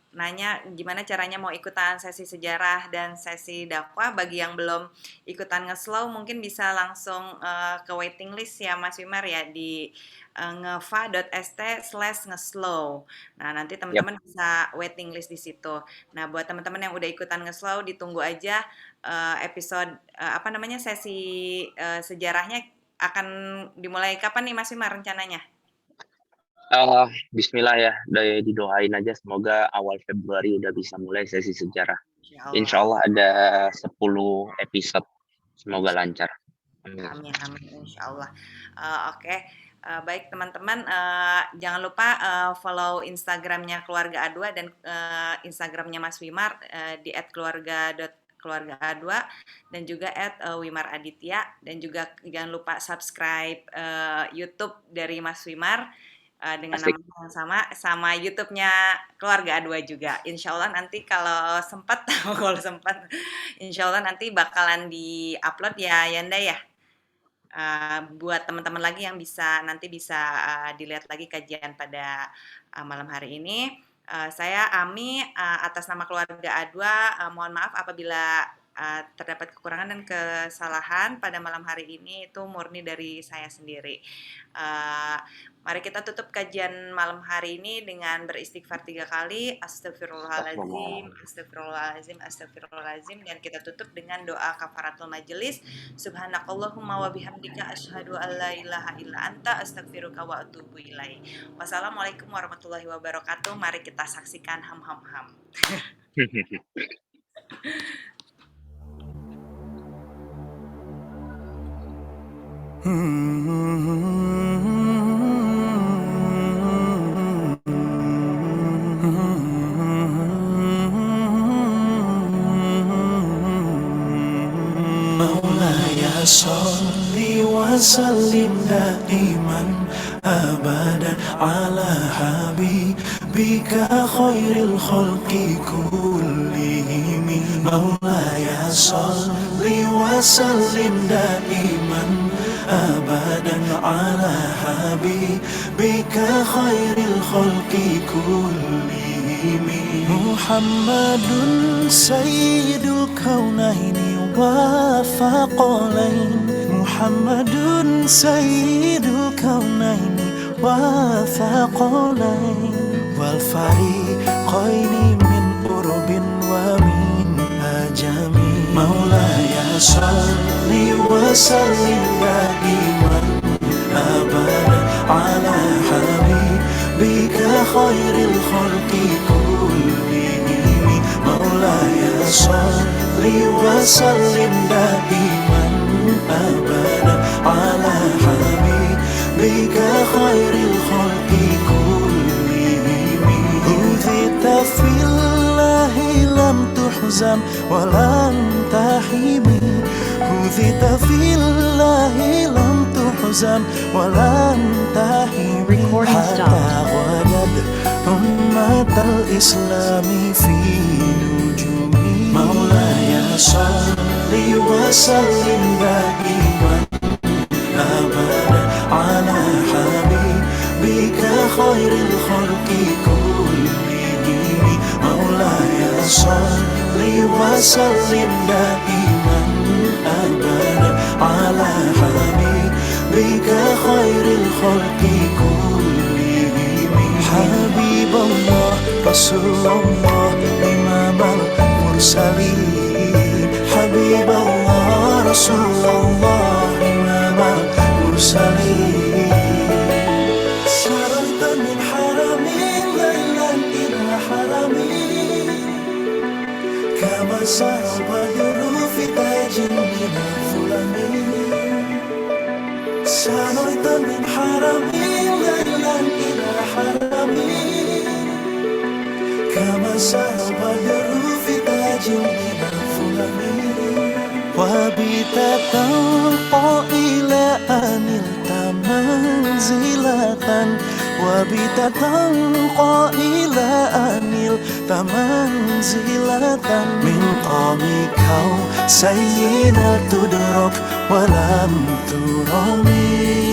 nanya gimana caranya mau ikutan sesi sejarah dan sesi dakwah, bagi yang belum ikutan ngeslow mungkin bisa langsung ke waiting list ya Mas Wimar ya, di ngeva.st/ngeslow. Nah, nanti teman-teman bisa waiting list di situ. Nah, buat teman-teman yang udah ikutan ngeslow, ditunggu aja episode sesi sejarahnya akan dimulai kapan nih Mas Wimar rencananya? Bismillah ya, didoain aja semoga awal Februari udah bisa mulai sesi sejarah. Insya Allah ada 10 episode, semoga lancar. Amin, insya Allah. Oke. Baik teman-teman, jangan lupa follow Instagramnya Keluarga A2 dan Instagramnya Mas Wimar di @keluarga A2 dan juga @Wimar Aditya, dan juga jangan lupa subscribe YouTube dari Mas Wimar dengan nama yang sama YouTube-nya Keluarga A2 juga. Insya Allah nanti kalau sempat insya Allah nanti bakalan di-upload ya Yanda ya. Buat teman-teman lagi yang nanti bisa dilihat lagi kajian pada malam hari ini. Saya Ami atas nama Keluarga A2 mohon maaf apabila terdapat kekurangan dan kesalahan pada malam hari ini, itu murni dari saya sendiri. Mari kita tutup kajian malam hari ini dengan beristighfar 3 kali. Astagfirullahaladzim, astagfirullahaladzim, astagfirullahaladzim. Dan kita tutup dengan doa kafaratul majelis. Subhanakallahumma wa bihamdika asyhadu an la ilaha illa anta astaghfiruka wa atubu ilaik. Wassalamualaikum warahmatullahi wabarakatuh. Mari kita saksikan ham. Maulaya sholli wa sallim daiman abadan ala habibika khairil khalqi kullihim. Maulaya sholli wa sallim daiman abadan ala habibika khairil khalqi kullihim. Muhammadun sayyidul kaunaini wa thaqalain. Muhammadun sayyidul kaunaini wa thaqalain. Wal fariqaini min urbin wa min ajami. Maulaya sholli wa sallim daiman abadan ala habibika khairil khalqi kullihim. Maulaya sholli wa sallim daiman abadan ala habibika khairil khalqi kullihim. Hudhita fillahi lam tuhzam wa lam tahimi. Hudhita fillahi lam tuhzam wa lam tahimi. Hatta ghadad ummatal islami fi nujumi. Maulaya sholli wa sallim daiman abadan ala habibika khairil khalqi kullihim. Maulaya Salli wa sallim daiman abadan ala habibika khairil khalqi kullihim. Habibullah Rasulullah imam al-mursalin. Habibullah Rasulullah imam al-mursalin. Sarayta min haramin laylan ila haramin, kama sara badru fi tajin min al-fulamin. Sarayta min haramin laylan ila haramin, kama sara badru fi tajin min al-fulamin. وبت ترقى إلى أن نلت منزلة وبت ترقى إلى أن نلت منزلة من قامك سينا تدرك ولم ترمي